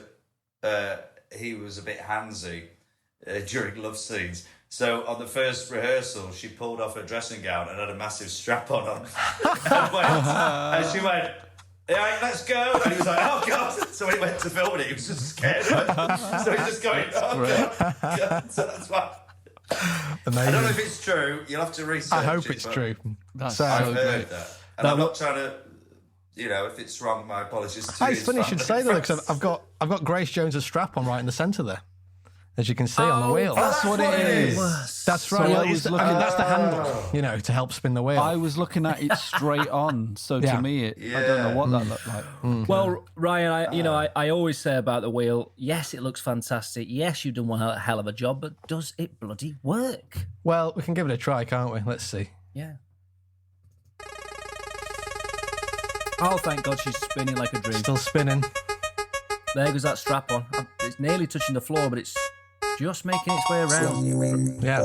that he was a bit handsy during love scenes. So on the first rehearsal, she pulled off her dressing gown and had a massive strap on. And she went, "Yeah, let's go." And he was like, "Oh God." So when he went to film it, he was just scared of it. So he's just going, "Oh God." So that's why. Amazing. I don't know if it's true. You'll have to research I hope it, it's but true. That's So- I've so heard great. that. And I'm not trying to, if it's wrong, my apologies to you. It's funny you should say that because I've got Grace Jones' strap on right in the centre there, as you can see on the wheel. That's what it is. That's right. So Well, I was looking- that's the handle, to help spin the wheel. I was looking at it straight on, so Yeah. to me, I don't know what that looked like. Well, Ryan, I always say about the wheel, yes, it looks fantastic. Yes, you've done one hell of a job, but does it bloody work? Well, we can give it a try, can't we? Let's see. Yeah. Oh, thank God she's spinning like a dream. Still spinning. There goes that strap on. It's nearly touching the floor, but it's just making its way around. Yeah.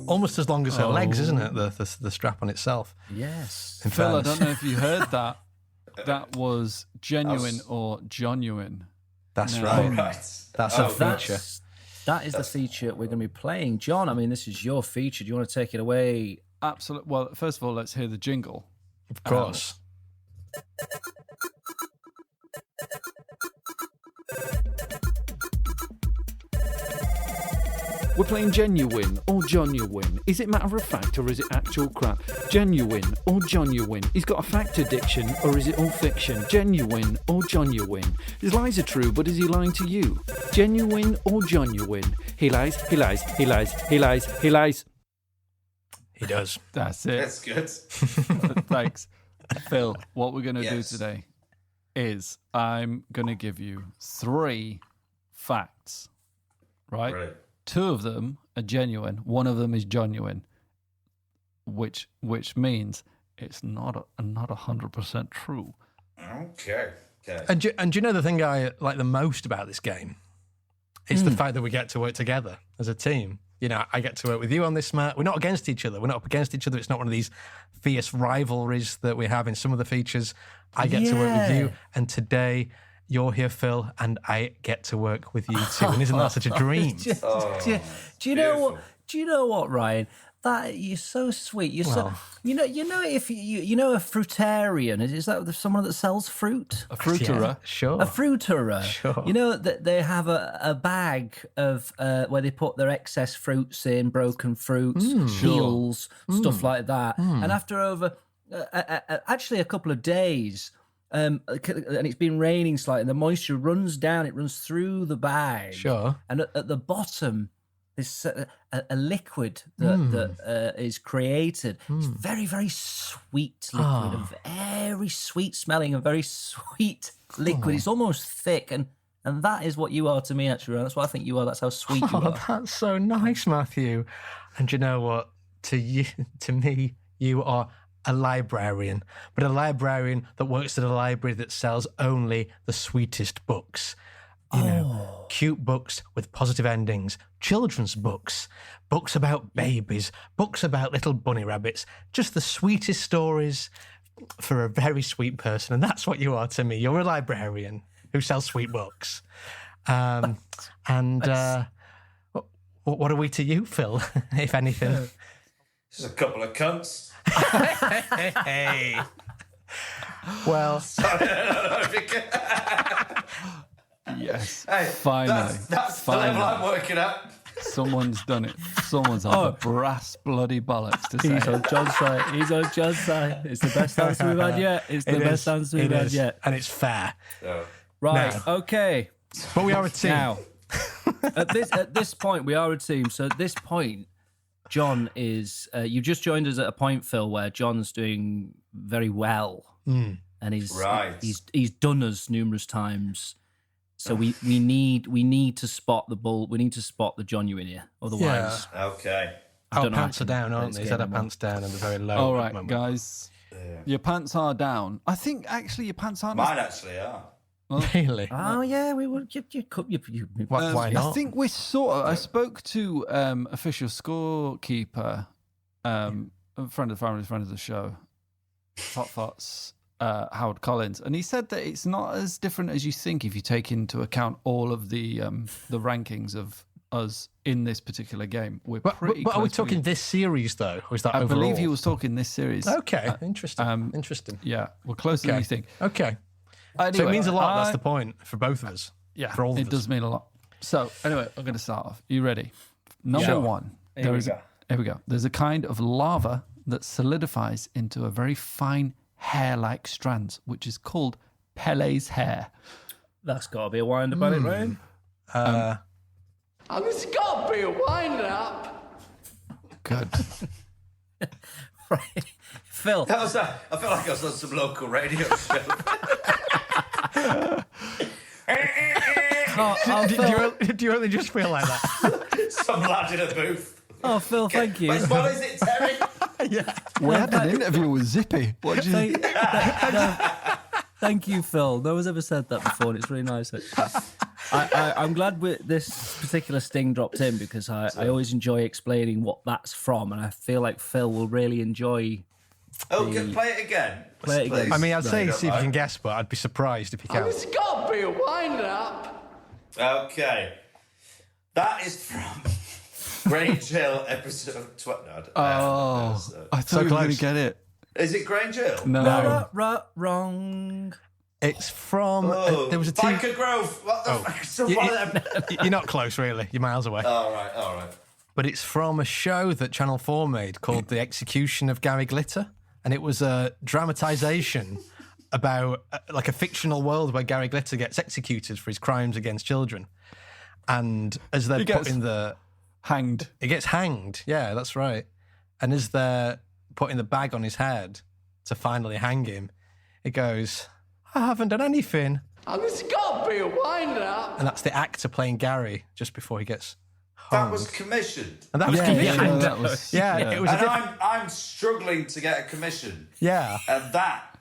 Almost as long as her legs, isn't it? The strap on itself. Yes. In Phil, I fairness. don't know if you heard that. That was genuine or genuine. That's No. right. Right. That's a feature. That is the feature we're going to be playing. John, I mean, this is your feature. Do you want to take it away? Absolutely. Well, first of all, let's hear the jingle. Of course. We're playing genuine or genuine. Is it matter of fact or is it actual crap? Genuine or genuine. He's got a fact addiction or is it all fiction? Genuine or genuine. His lies are true, but is he lying to you? Genuine or genuine. He lies, he lies, he lies, he lies, he lies. He does. That's it. That's good. Thanks. Phil, what we're going to do Yes. today is I'm going to give you 3 facts, right? Brilliant. 2 of them are genuine. 1 of them is genuine, which means it's not 100% true. Okay. And do you know the thing I like the most about this game? It's the fact that we get to work together as a team. I get to work with you on this, Matt. We're not against each other. We're not up against each other. It's not one of these fierce rivalries that we have in some of the features. I get to work with you, and today you're here, Phil, and I get to work with you too. And isn't that such a dream? Do you know what? Do you know what, Ryan? That you're so sweet. You're so if you know a fruitarian is that someone that sells fruit? A fruiterer. Yeah, sure. A fruiterer. Sure. You know that they have a bag of where they put their excess fruits in, broken fruits, peels, stuff like that. And after over actually a couple of days, and it's been raining slightly, and the moisture runs down, it runs through the bag. Sure. And at the bottom, there's a liquid that is created. It's very, very sweet liquid, a very sweet smelling, a very sweet liquid. It's almost thick, and that is what you are to me, actually. That's what I think you are. That's how sweet you are. That's so nice, Matthew. And you know what? To me, you are a librarian, but a librarian that works at a library that sells only the sweetest books. You know, cute books with positive endings, children's books, books about babies, books about little bunny rabbits, just the sweetest stories for a very sweet person. And that's what you are to me. You're a librarian who sells sweet books. What are we to you, Phil, if anything? Just a couple of cunts. Hey. Well, Yes. Hey, finally. That's the level I'm working at. Someone's done it. Someone's on the brass bloody bollocks to say He's on it. John's side. He's on John's side. It's the best answer we've had yet. It's the best answer we've had yet. And it's fair. Right, Now. okay. But we are a team. Now, at this point, we are a team. So at this point, John is... you just joined us at a point, Phil, where John's doing very well. And he's done us numerous times. So we need to spot the bull. We need to spot the John you in here. Otherwise, Okay. Our pants are down, aren't they? He's had our pants down and they're very low. All at the right, moment. guys. Your pants are down. I think actually your pants aren't. Mine actually are. Really? oh yeah, we would. Why not? I think we're sort of. I spoke to official scorekeeper, a friend of the family, friend of the show, Hot Thoughts, Howard Collins, and he said that it's not as different as you think if you take into account all of the rankings of us in this particular game. We're pretty. But are we close. talking this series though, or is that I overall? believe he was talking this series. Okay, interesting. Interesting. Yeah, we're closer than you think. Okay. Anyway, So it means a lot. That's the point for both of us. Yeah, for all of it us. does mean a lot. So anyway, I'm going to start off. You ready? Number one. Here we go. There's a kind of lava that solidifies into a very fine hair-like strands, which is called Pele's hair. That's got to be a wind up, it, right? And it's got to be a wind-up. Good. Right, Phil. I feel like I was on some local radio show. Do you only just feel like that? Some lad in a booth. Oh, Phil, thank you. What is it, Terry? We had an interview with Zippy. What did you think? Thank you, Phil. No one's ever said that before, and it's really nice, actually. I'm glad this particular sting dropped in because I always enjoy explaining what that's from, and I feel like Phil will really enjoy. Okay, play it again. Play it again. I mean, I'd say No, see if you can guess, but I'd be surprised if you And can. it's got to be a wind-up. Okay. That is from Grange Hill episode 20. I thought you were going to get it. Is it Grange Hill? No. Wrong. It's from there was a Biker Grove. What the fuck? So one of them. You're not close, really. You're miles away. All right. But it's from a show that Channel 4 made called The Execution of Gary Glitter. And it was a dramatisation about like a fictional world where Gary Glitter gets executed for his crimes against children. And as they're putting hanged. He gets hanged. Yeah, that's right. And as they're putting the bag on his head to finally hang him, it goes, I haven't done anything. And it's got to be a wind-up. And that's the actor playing Gary just before he gets That was commissioned. And that was commissioned. that was, it was. And I'm struggling to get a commission. Yeah. And that.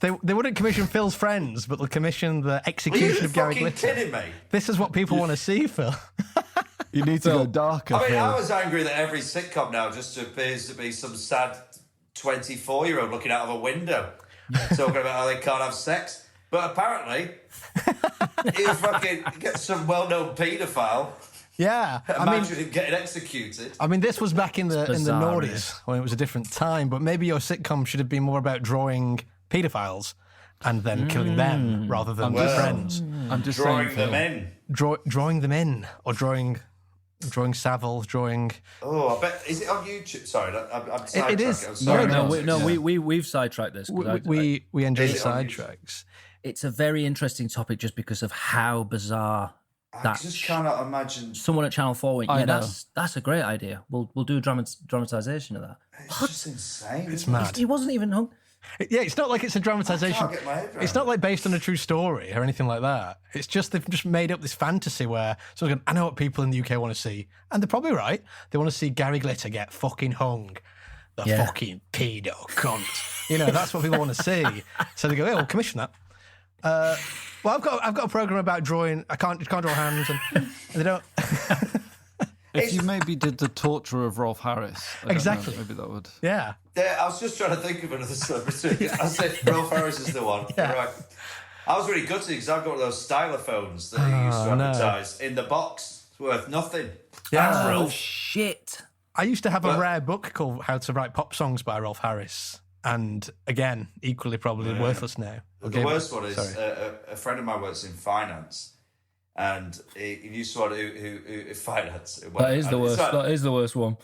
They wouldn't commission Phil's friends, but they'll commission the Are execution you of Gary fucking Glitter. kidding me? This is what people want to see, Phil. You need to go darker. I mean, Phil. I was angry that every sitcom now just appears to be some sad 24-year-old looking out of a window talking about how they can't have sex. But apparently, you fucking get some well-known paedophile. Yeah, Imagine him getting executed. I mean, this was back in the bizarre, noughties when it was a different time. But maybe your sitcom should have been more about drawing paedophiles and then killing them rather than their friends. I'm just Drawing saying, them Phil. in. Drawing them in or drawing drawing Savile, drawing. Oh, I bet is it on YouTube? Sorry, I'm It is. sidetracking. I'm sorry. We've sidetracked this. We enjoy the Is it on sidetracks. It's a very interesting topic just because of how bizarre I just cannot imagine. someone at Channel 4 went, I know. that's a great idea. We'll do a dramatisation of that. It's just insane. It's mad. He wasn't even hung. Yeah, it's not like it's a dramatisation. I can't get my head around It's not like based on a true story or anything like that. It's just they've just made up this fantasy where someone's going, I know what people in the UK want to see. And they're probably right. They want to see Gary Glitter get fucking hung. The fucking pedo cunt. You know, that's what people want to see. So they go, yeah, we'll commission that. Well, I've got a programme about drawing. I can't draw hands and they don't... If you maybe did the torture of Rolf Harris. I don't Exactly. know, maybe that would. Yeah. Yeah, I was just trying to think of another celebrity. I said Rolf Harris is the one. Yeah. Right. I was really gutted because I've got one of those stylophones that you used to advertise in the box. It's worth nothing. Yeah. Oh, shit. I used to have a rare book called How to Write Pop Songs by Rolf Harris. And again, equally probably worthless now. The worst one is a friend of mine works in finance. And he used to want who finance. That is the worst. That is the worst one.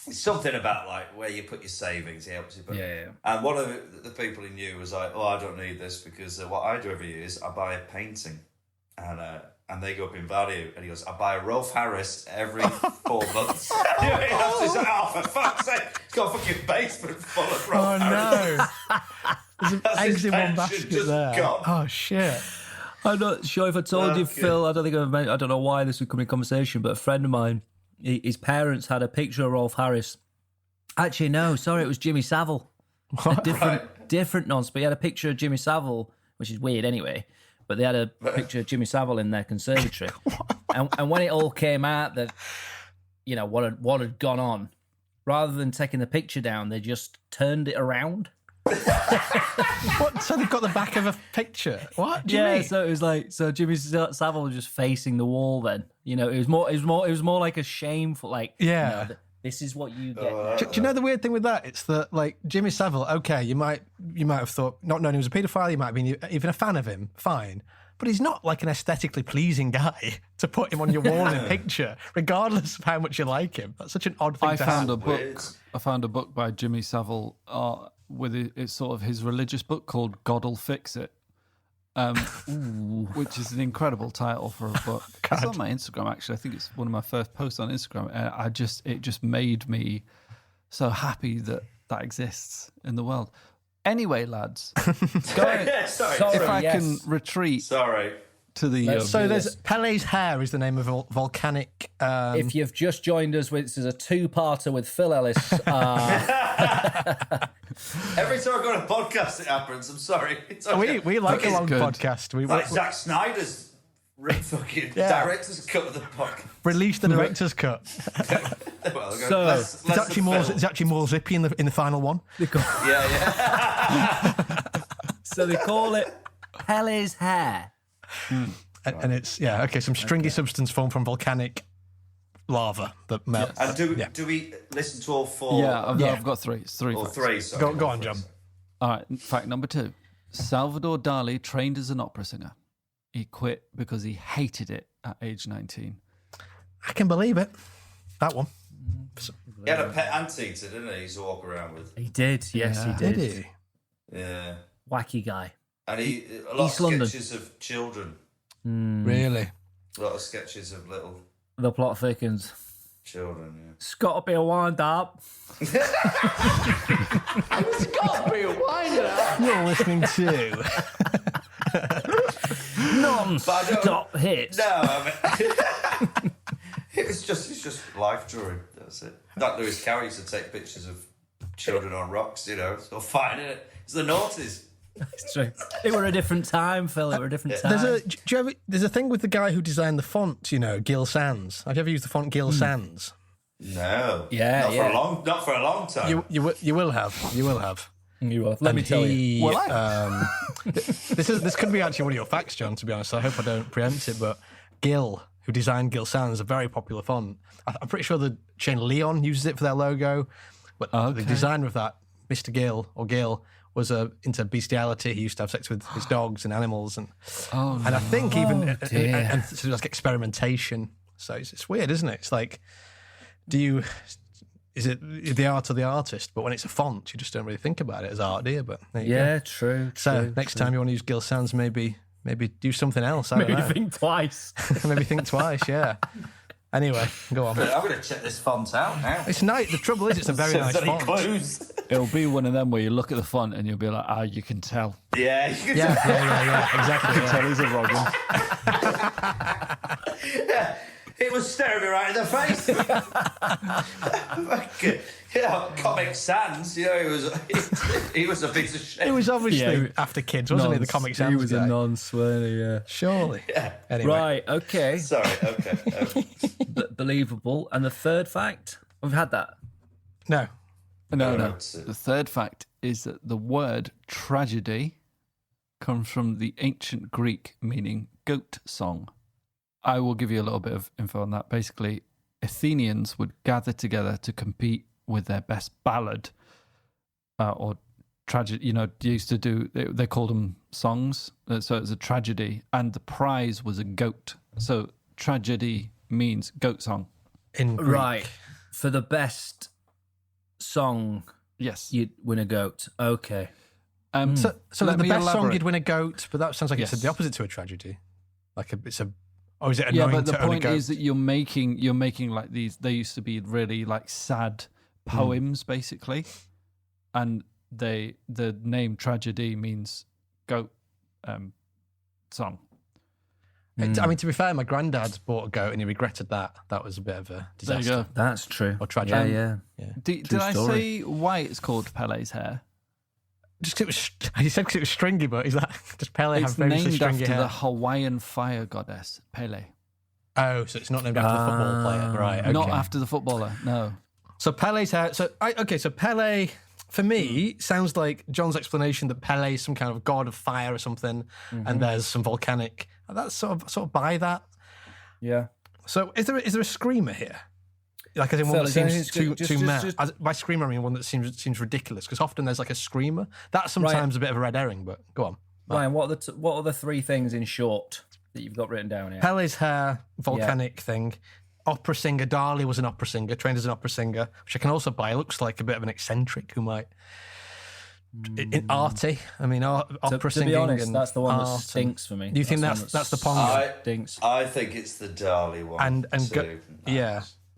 It's something about like where you put your savings. He helps you. Yeah. And one of the people he knew was like, "Oh, I don't need this because what I do every year is I buy a painting, and they go up in value." And he goes, "I buy a Rolf Harris every 4 months." He's like, "Oh, for fuck's sake! He's got a fucking basement full of Rolf Harris." Oh no! There's That's eggs his in one pension basket just there. gone. Oh shit! I'm not sure if I told you, Phil. I don't think I don't know why this would come in conversation, but a friend of mine, his parents had a picture of Rolf Harris. Actually, no, sorry, it was Jimmy Savile. A different nonce, but he had a picture of Jimmy Savile, which is weird anyway. But they had a picture of Jimmy Savile in their conservatory, and when it all came out that what had gone on, rather than taking the picture down, they just turned it around. What? So they've got the back of a picture? What? Do you mean? So it was like Jimmy Savile was just facing the wall. Then it was more like a shameful this is what you get. Do you know the weird thing with that? It's that like Jimmy Savile. Okay, you might have thought not knowing he was a paedophile. You might have been even a fan of him. Fine. But he's not like an aesthetically pleasing guy to put him on your wall in a picture, regardless of how much you like him. That's such an odd thing to have. I found a book by Jimmy Savile with it's sort of his religious book called God'll Fix It, which is an incredible title for a book. It's on my Instagram, actually. I think it's one of my first posts on Instagram. And it just made me so happy that exists in the world. Anyway, lads, Sorry, if I can retreat to the... So there's Pele's Hair is the name of a volcanic... If you've just joined us, this is a two-parter with Phil Ellis. Every time I go on a podcast, it happens. I'm sorry. We like a long podcast. We like Zack Snyder's fucking director's cut of the podcast. Release the director's cut. It's actually more zippy in the final one. So they call it Pele's Hair. And it's some stringy substance formed from volcanic lava that melts. And do we listen to all four? Yeah, I've got three. It's three. Or facts. three. Sorry. Go on, John. All right. Fact number 2: Salvador Dali trained as an opera singer. He quit because he hated it at age 19. I can believe it. That one. He had a pet anteater, didn't he? He used to walk around with. He did. Yes, he did. Did he? Yeah. Wacky guy. And a lot of sketches of children. Really? A lot of sketches of little The plot thickens. children. Yeah. It's got to be a wind up. It's got to be a wind-up. You're listening to... Non-stop hits. No, I mean, it's just life drawing. That's it. That Lewis Carroll used to take pictures of children on rocks. It's all fine, isn't it? It's the noughties. It's true. It were a different time, Phil. It were a different time. There's a thing with the guy who designed the font, Gil Sans. Have you ever used the font Gil Sans? No. Yeah, Not for a long time. You will have. You will have. You will. Let me tell you. This could be actually one of your facts, John, to be honest. I hope I don't preempt it, but Gil, who designed Gil Sans, is a very popular font. I'm pretty sure the chain Leon uses it for their logo, but the designer of that, Mr. Gil, was into bestiality. He used to have sex with his dogs and animals, and I think even and sort of like experimentation. So it's weird, isn't it? It's like, is it the art of the artist? But when it's a font, you just don't really think about it as art, do you? But there you go. True. So next time you want to use Gill Sounds, maybe do something else. I don't know. think twice. Maybe think twice, yeah. Anyway, go on. I'm going to check this font out now. It's nice. The trouble is, it's a very nice font. Clues. It'll be one of them where you look at the font and you'll be like, you can tell. Yeah, you can Yeah, exactly. You can tell he's a Robin. Yeah, it was staring me right in the face. Comic Sans, he was a piece of shit. He was obviously after kids, wasn't he? The Comic Sans He was guy. a non-swearer, yeah. Surely. Yeah. Anyway. Right, okay. Sorry, okay. Believable. And the third fact? We've had that. No. No. Right. The third fact is that the word tragedy comes from the ancient Greek meaning goat song. I will give you a little bit of info on that. Basically, Athenians would gather together to compete with their best ballad or tragedy. They used to do, they called them songs. So it was a tragedy. And the prize was a goat. So tragedy means goat song. In Greek. Right. For the best song, Yes. you'd win a goat. Okay. So let the me best song, elaborate. you'd win a goat, but that sounds like it's Yes. the opposite to a tragedy. Or is it Yeah, annoying but the to own a point goat? is that you're making like these. They used to be really like sad poems, basically, and the name tragedy means goat song. I mean, to be fair, my granddad bought a goat and he regretted that. That was a bit of a There disaster. you go. That's true. Or tragic. Yeah. Did I story. say why it's called Pele's hair? Just 'cause it was, he said because it was stringy, but is that does Pele It's have very named stringy after hair? the Hawaiian fire goddess Pele, Oh, so it's not named after the football player, right? Okay. not after the footballer. No. So Pele's hair. So Pele for me sounds like John's explanation that Pele is some kind of god of fire or something, and there's some volcanic. That's sort of by that. Yeah. So is there a screamer here? Like as in one Phil, that is there seems anything- too just- mad. just- By screamer I mean one that seems ridiculous because often there's like a screamer. That's sometimes a bit of a red herring, but go on. Ryan, what are the three things in short that you've got written down here? Pele's hair, volcanic thing. Opera singer, Dali was an opera singer, trained as an opera singer, which I can also buy. Looks like a bit of an eccentric who might... Arty. I mean, opera to singing. be honest, and that's the one that art stinks for me. Do you think one that's the pongo? stinks. I think it's the Dali one.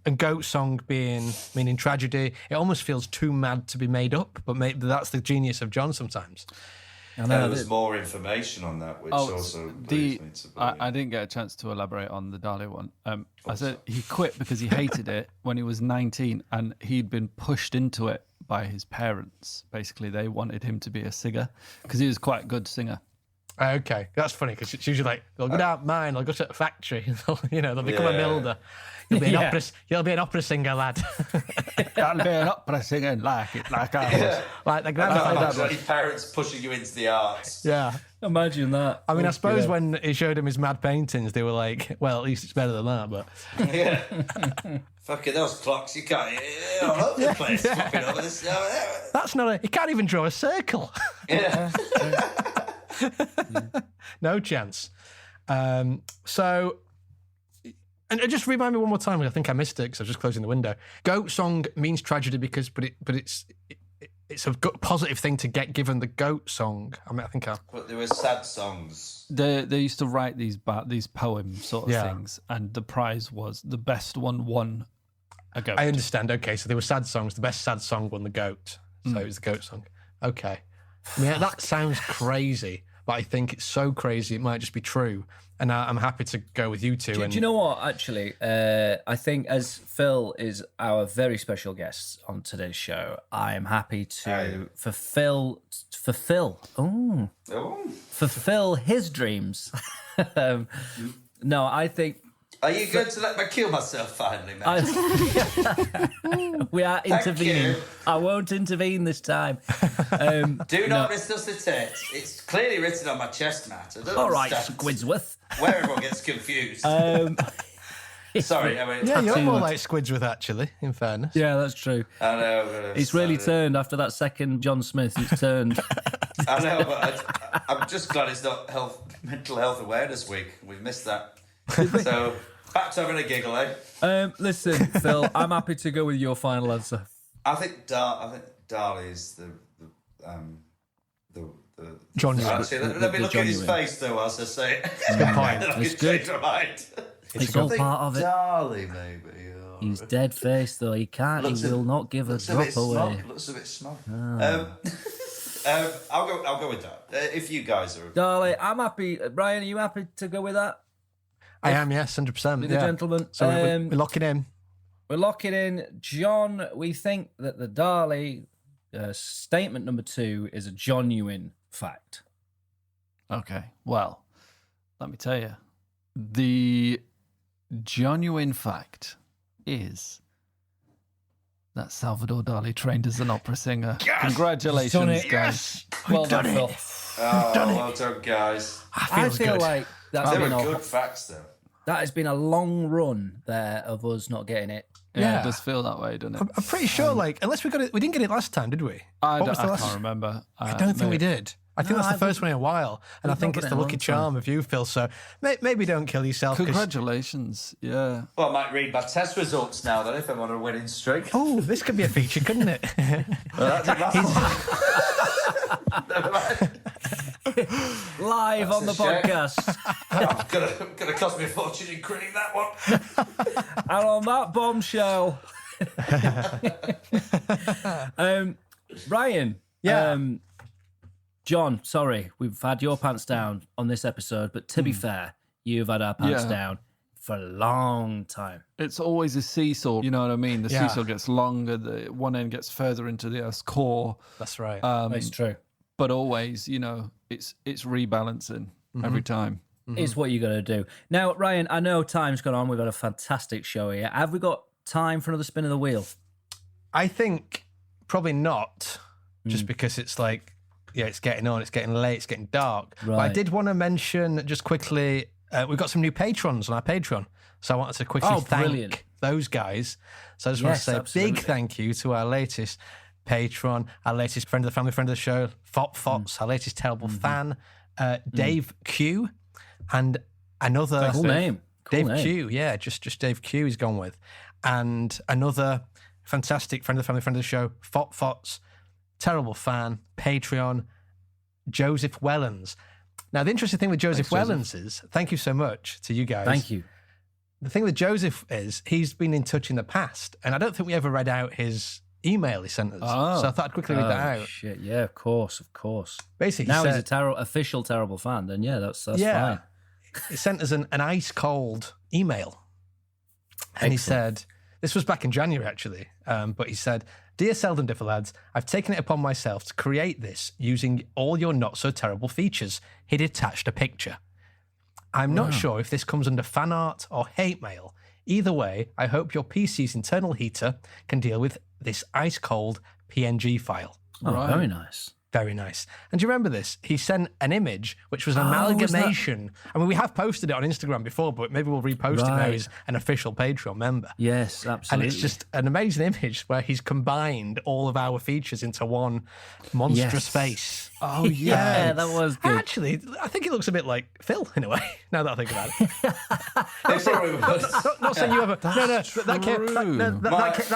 And goat song meaning tragedy. It almost feels too mad to be made up, but maybe that's the genius of John sometimes. There was more information on that, which also leads me to believe. I didn't get a chance to elaborate on the Dali one. I said he quit because he hated it when he was 19 and he'd been pushed into it by his parents. Basically, they wanted him to be a singer because he was quite a good singer. Okay, that's funny because it's usually like they'll go down mine, they'll go to a factory, they'll become a builder. You'll be an opera singer, lad. I'll be an opera singer like I was. Like the grandfather. Like his parents pushing you into the arts. Yeah. Imagine that. I mean, I suppose when he showed him his mad paintings, they were like, well, at least it's better than that, but... Yeah. Fucking those clocks, you can't... all over the place. Fucking over this... That's not he can't even draw a circle. Yeah. No chance. So... And just remind me one more time, I think I missed it because I was just closing the window. Goat song means tragedy but it's a positive thing to get given the goat song. I mean, But there were sad songs. They used to write these poem sort of things, and the prize was the best one won a goat. I understand. Okay, so there were sad songs. The best sad song won the goat. So it was the goat song. Okay. I mean, that sounds crazy, but I think it's so crazy it might just be true. And I'm happy to go with you two. Do you know what, actually? I think as Phil is our very special guest on today's show, I am happy to fulfill his dreams. No, I think... Are you going to let me kill myself finally, man? We are intervening. you. I won't intervene this time. Do not resuscitate. It's clearly written on my chest mat. All right, Squidsworth. Where everyone gets confused. Sorry, I mean... Yeah, you're more tattooed. like Squidsworth, actually, in fairness. Yeah, that's true. I know. It's really turned after that second John Smith. It's turned. I know, but I'm just glad it's not mental health awareness week. We've missed that. So Back to having a giggle, eh? Listen, Phil, I'm happy to go with your final answer. I think Darley is the John. Actually, let me look at his face though as I say it. It's a good point. It's good. It's all part of it. Darley, maybe. He's dead faced though. He can't. He will not give a drop away. Looks a bit smug. I'll go with that. If you guys are, Darley, I'm happy. Brian, are you happy to go with that? I am, yes, 100%. With the gentleman. So we're locking in. We're locking in. John, we think that the Darley statement number 2 is a genuine fact. Okay, well, let me tell you. The genuine fact is that Salvador Dali trained as an opera singer. Yes! Congratulations, guys. Well done, Phil. Well done, guys. I feel like they were good facts, though. That has been a long run there of us not getting it. Yeah, it does feel that way, doesn't it? I'm pretty sure, unless we got it, we didn't get it last time, did we? I can't remember. I don't think we did. I think that's the first one in a while, and I think it's the lucky charm of you, Phil. So maybe don't kill yourself. Congratulations, yeah. Well, I might read my test results now then if I'm on a winning streak. Oh, this could be a feature, couldn't it? Never mind. Live on the podcast. Gonna cost me a fortune in critting that one. And on that bombshell, Ryan. Yeah. John, sorry, we've had your pants down on this episode, but to be fair, you've had our pants down for a long time. It's always a seesaw, you know what I mean? The seesaw gets longer, the one end gets further into the Earth's core. That's right. It's true. But always, it's rebalancing every time. It's what you got to do. Now, Ryan, I know time's gone on. We've had a fantastic show here. Have we got time for another spin of the wheel? I think probably not, just because it's like, it's getting on, it's getting late, it's getting dark. Right. But I did want to mention just quickly, we've got some new patrons on our Patreon. So I wanted to quickly thank those guys. So I just want to say a big thank you to our latest patron, our latest friend of the family, friend of the show, Fots, our latest terrible fan, Dave Q, and another... Cool name. Dave Q, just Dave Q he's gone with. And another fantastic friend of the family, friend of the show, Fots, terrible fan, Patreon, Joseph Wellens. Now, the interesting thing with Joseph Wellens is, thank you so much to you guys. Thank you. The thing with Joseph is he's been in touch in the past, and I don't think we ever read out his email he sent us. So I thought I'd quickly read that out. Shit, yeah, of course. Basically, now he's a official terrible fan, then that's fine. He sent us an ice cold email. And he said, this was back in January actually, but he said, "Dear Seldom Differ lads, I've taken it upon myself to create this using all your not so terrible features." He'd attached a picture. "I'm not sure if this comes under fan art or hate mail. Either way, I hope your PC's internal heater can deal with this ice cold PNG file." Oh, very nice. Very nice. And do you remember this? He sent an image, which was an amalgamation. I mean, we have posted it on Instagram before, but maybe we'll repost it now he's an official Patreon member. Yes, absolutely. And it's just an amazing image where he's combined all of our features into one monstrous face. Oh, yeah, that was good. Actually, I think it looks a bit like Phil in a way, now that I think about it. Not saying you ever... That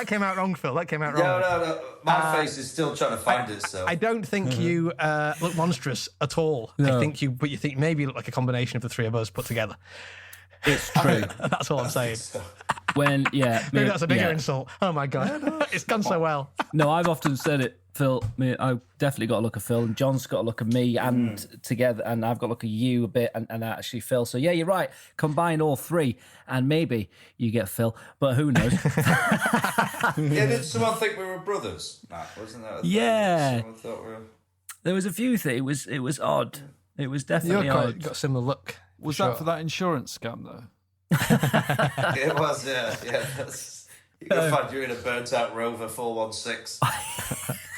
came out wrong, Phil. That came out wrong. No. My face is still trying to find itself. I don't think you look monstrous at all. No. I think you think maybe you look like a combination of the three of us put together. It's true. That's all I'm saying. Maybe that's a bigger insult. Oh my God, it's gone so well. No, I've often said it, Phil. I've definitely got a look at Phil, and John's got a look at me, and together, and I've got a look at you a bit, and actually Phil. So yeah, you're right. Combine all three, and maybe you get Phil, but who knows? Did someone think we were brothers? Nah, wasn't that? Someone thought we were... There was a few things. It was odd. It was definitely odd. You've got a similar look. Was that for that insurance scam though? It was, yeah. You can find you in a burnt out Rover 416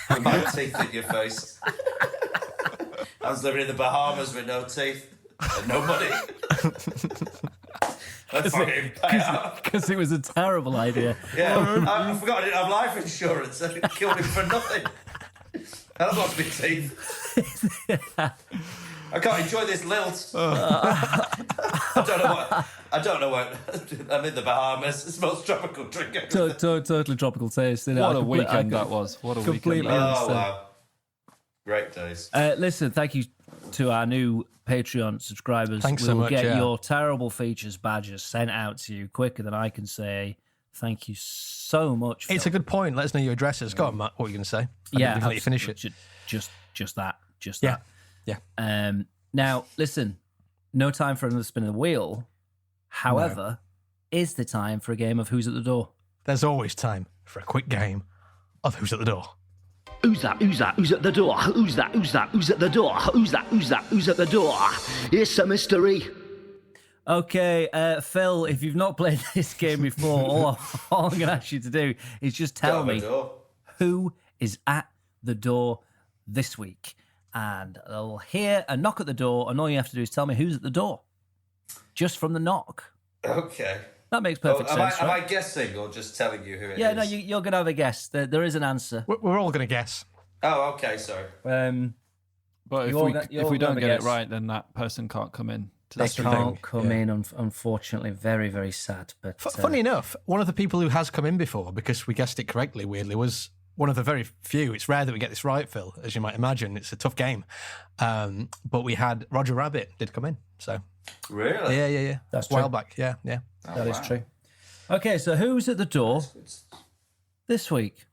with my teeth in your face. I was living in the Bahamas with no teeth and no money. Because it was a terrible idea. Yeah, I forgot I didn't have life insurance. I killed him for nothing. I lost my teeth. I can't enjoy this lilt. I don't know what. I'm in the Bahamas. It's the most tropical drink ever. Totally tropical taste. What a weekend that was. What a completely weekend. Oh, wow. Great days. Listen, thank you to our new Patreon subscribers. Thanks so much, Get your terrible features badges sent out to you quicker than I can say. Thank you so much. It's a good point. Let us know your addresses. Go on, Matt. What are you going to say? Yeah, Let you finish it. Just that. Yeah. Now, listen. No time for another spin of the wheel. However, is the time for a game of Who's at the Door? There's always time for a quick game of Who's at the Door. Who's that? Who's that? Who's at the door? Who's that? Who's that? Who's at the door? Who's that? Who's that? Who's at the door? It's a mystery. Okay, Phil, if you've not played this game before, all I'm going to ask you to do is just tell me who is at the door this week. And they'll hear a knock at the door, and all you have to do is tell me who's at the door. Just from the knock. Okay. That makes perfect sense. Am I guessing or just telling you who it is? Yeah, no, you're going to have a guess. There is an answer. We're all going to guess. Oh, okay, sorry. But if we don't get it right, then that person can't come in. They can't come in, unfortunately. Very, very sad. But Funny enough, one of the people who has come in before, because we guessed it correctly, weirdly, was one of the very few. It's rare that we get this right, Phil, as you might imagine. It's a tough game. But we had Roger Rabbit did come in. So Really? Yeah. That's a while true. back. Yeah. That is true. Okay, so who's at the door this week?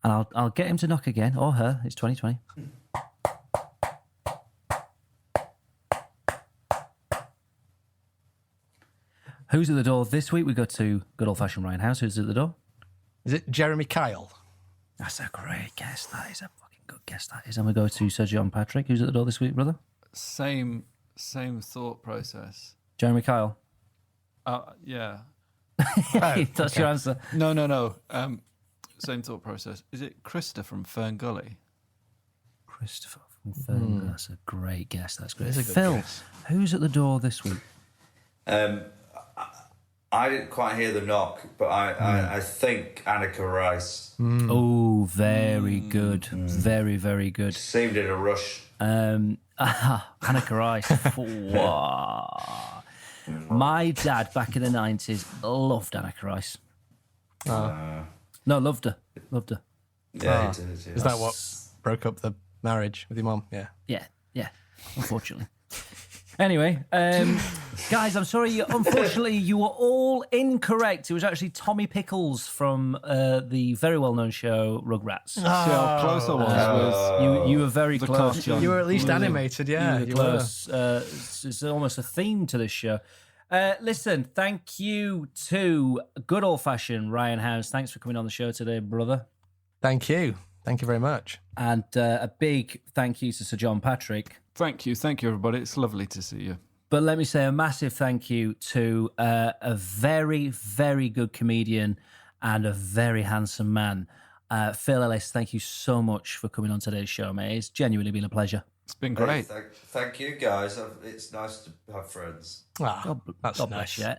And I'll get him to knock again, or her. It's 2020. Who's at the door this week? We go to good old-fashioned Ryan House. Who's at the door? Is it Jeremy Kyle? That's a great guess. That is a fucking good guess. That is. And we go to Sir John Patrick. Who's at the door this week, brother? Same thought process. Jeremy Kyle. Yeah. That's your answer. No. Same thought process. Is it Krista from Fern Gully? Christopher from Fern. That's a great guess. That's great. It's a good Phil, guess. who's at the door this week? I didn't quite hear the knock, but I think Annika Rice. Oh, very good. Very, very good. Seemed in a rush. Annika Rice. Wow. My dad back in the 90s loved Annika Rice. No, loved her. Yeah, he did. Yeah. Is that what broke up the marriage with your mum? Yeah. Yeah. Unfortunately. Anyway, guys, I'm sorry. Unfortunately, you were all incorrect. It was actually Tommy Pickles from the very well-known show Rugrats. See how close I was. You were very close, John. You were at least animated, yeah. You were close. It's almost a theme to this show. Listen, thank you to good old-fashioned Ryan House. Thanks for coming on the show today, brother. Thank you. Thank you very much. And a big thank you to Sir John Patrick. Thank you, everybody. It's lovely to see you. But let me say a massive thank you to a very, very good comedian and a very handsome man. Phil Ellis, thank you so much for coming on today's show, mate. It's genuinely been a pleasure. It's been great. Thank you, guys. It's nice to have friends. God bless you.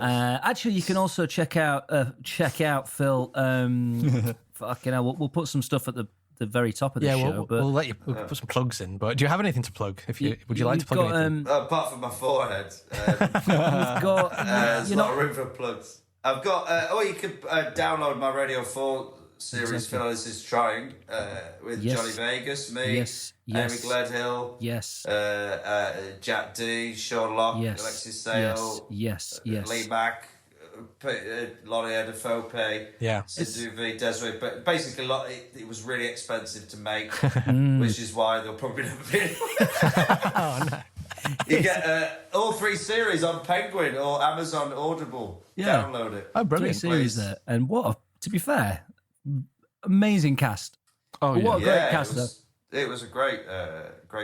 Actually, you can also check out Phil. Fucking hell, we'll put some stuff at the very top of the show. We'll let you put some plugs in. But do you have anything to plug? Would you like to plug anything? Apart from my forehead, you've got. There's not room for plugs. I've got. You could download my Radio 4 series. Exactly. Phil Ellis is trying with Johnny Vegas, me, Amy Gledhill, Jack D, Sean Locke, Alexis Sale, Lee Mack, Lolly Adefope, Sidhu V, Desiree. But basically, it was really expensive to make, which is why they'll probably never be. Oh no! You get all 3 series on Penguin or Amazon Audible. Yeah. Download it. Oh, brilliant! 3 series there, and to be fair, amazing cast. Oh yeah, what a great cast! It was a great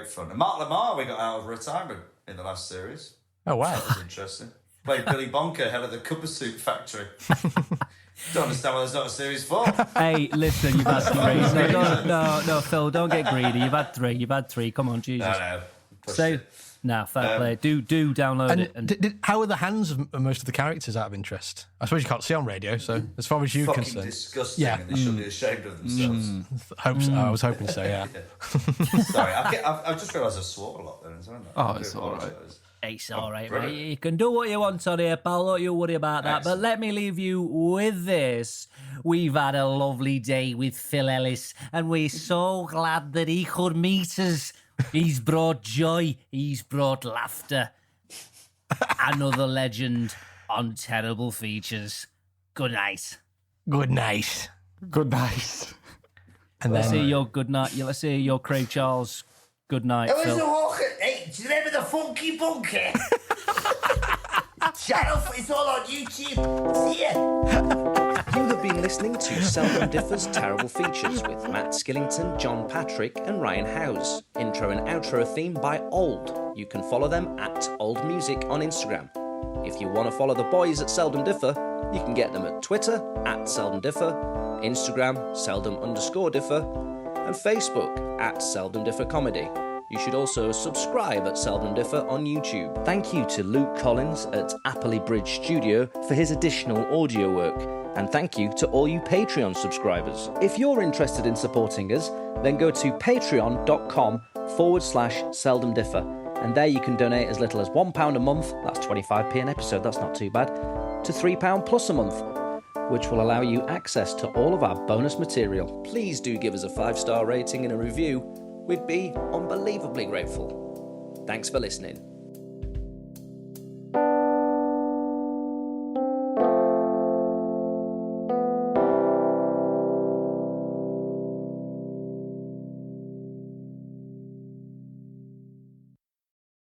fun. And Mark Lamar, we got out of retirement in the last series. Oh wow, that was interesting. Played Billy Bonker, head of the Cuppa Soup factory. Don't understand why there's not a series 4. Hey, listen, you've had 3. No, Phil, don't get greedy. You've had 3. Come on, Jesus. No. Nah, fair play. Do download it. And how are the hands of most of the characters out of interest? I suppose you can't see on radio, so as far as you're fucking concerned, disgusting, and they should be ashamed of themselves. I was hoping so. Yeah. Sorry, I've just realised I swore a lot there. Oh, it's all right. it's all right, mate. You can do what you want on here, pal. Don't you worry about that. But let me leave you with this. We've had a lovely day with Phil Ellis, and we're so glad that he could meet us. He's brought joy. He's brought laughter. Another legend on Terrible Features. Good night. Good night. Good night. And Let's then hear your good night. Let's hear your Craig Charles. Good night, It was Phil. a walk. Hey, do you remember the Funky Bunky? Channel, it's all on YouTube. See ya. You have been listening to Seldom Differ's Terrible Features with Matt Skillington, John Patrick and Ryan Howes. Intro and outro theme by Old. You can follow them at Old Music on Instagram. If you want to follow the boys at Seldom Differ, you can get them at Twitter at Seldom Differ, Instagram Seldom_Differ, and Facebook at Seldom Differ Comedy. You should also subscribe at Seldom Differ on YouTube. Thank you to Luke Collins at Appley Bridge Studio for his additional audio work. And thank you to all you Patreon subscribers. If you're interested in supporting us, then go to patreon.com/Seldom Differ. And there you can donate as little as £1 a month, that's 25p an episode, that's not too bad, to £3 plus a month, which will allow you access to all of our bonus material. Please do give us a 5-star rating and a review. We'd be unbelievably grateful. Thanks for listening.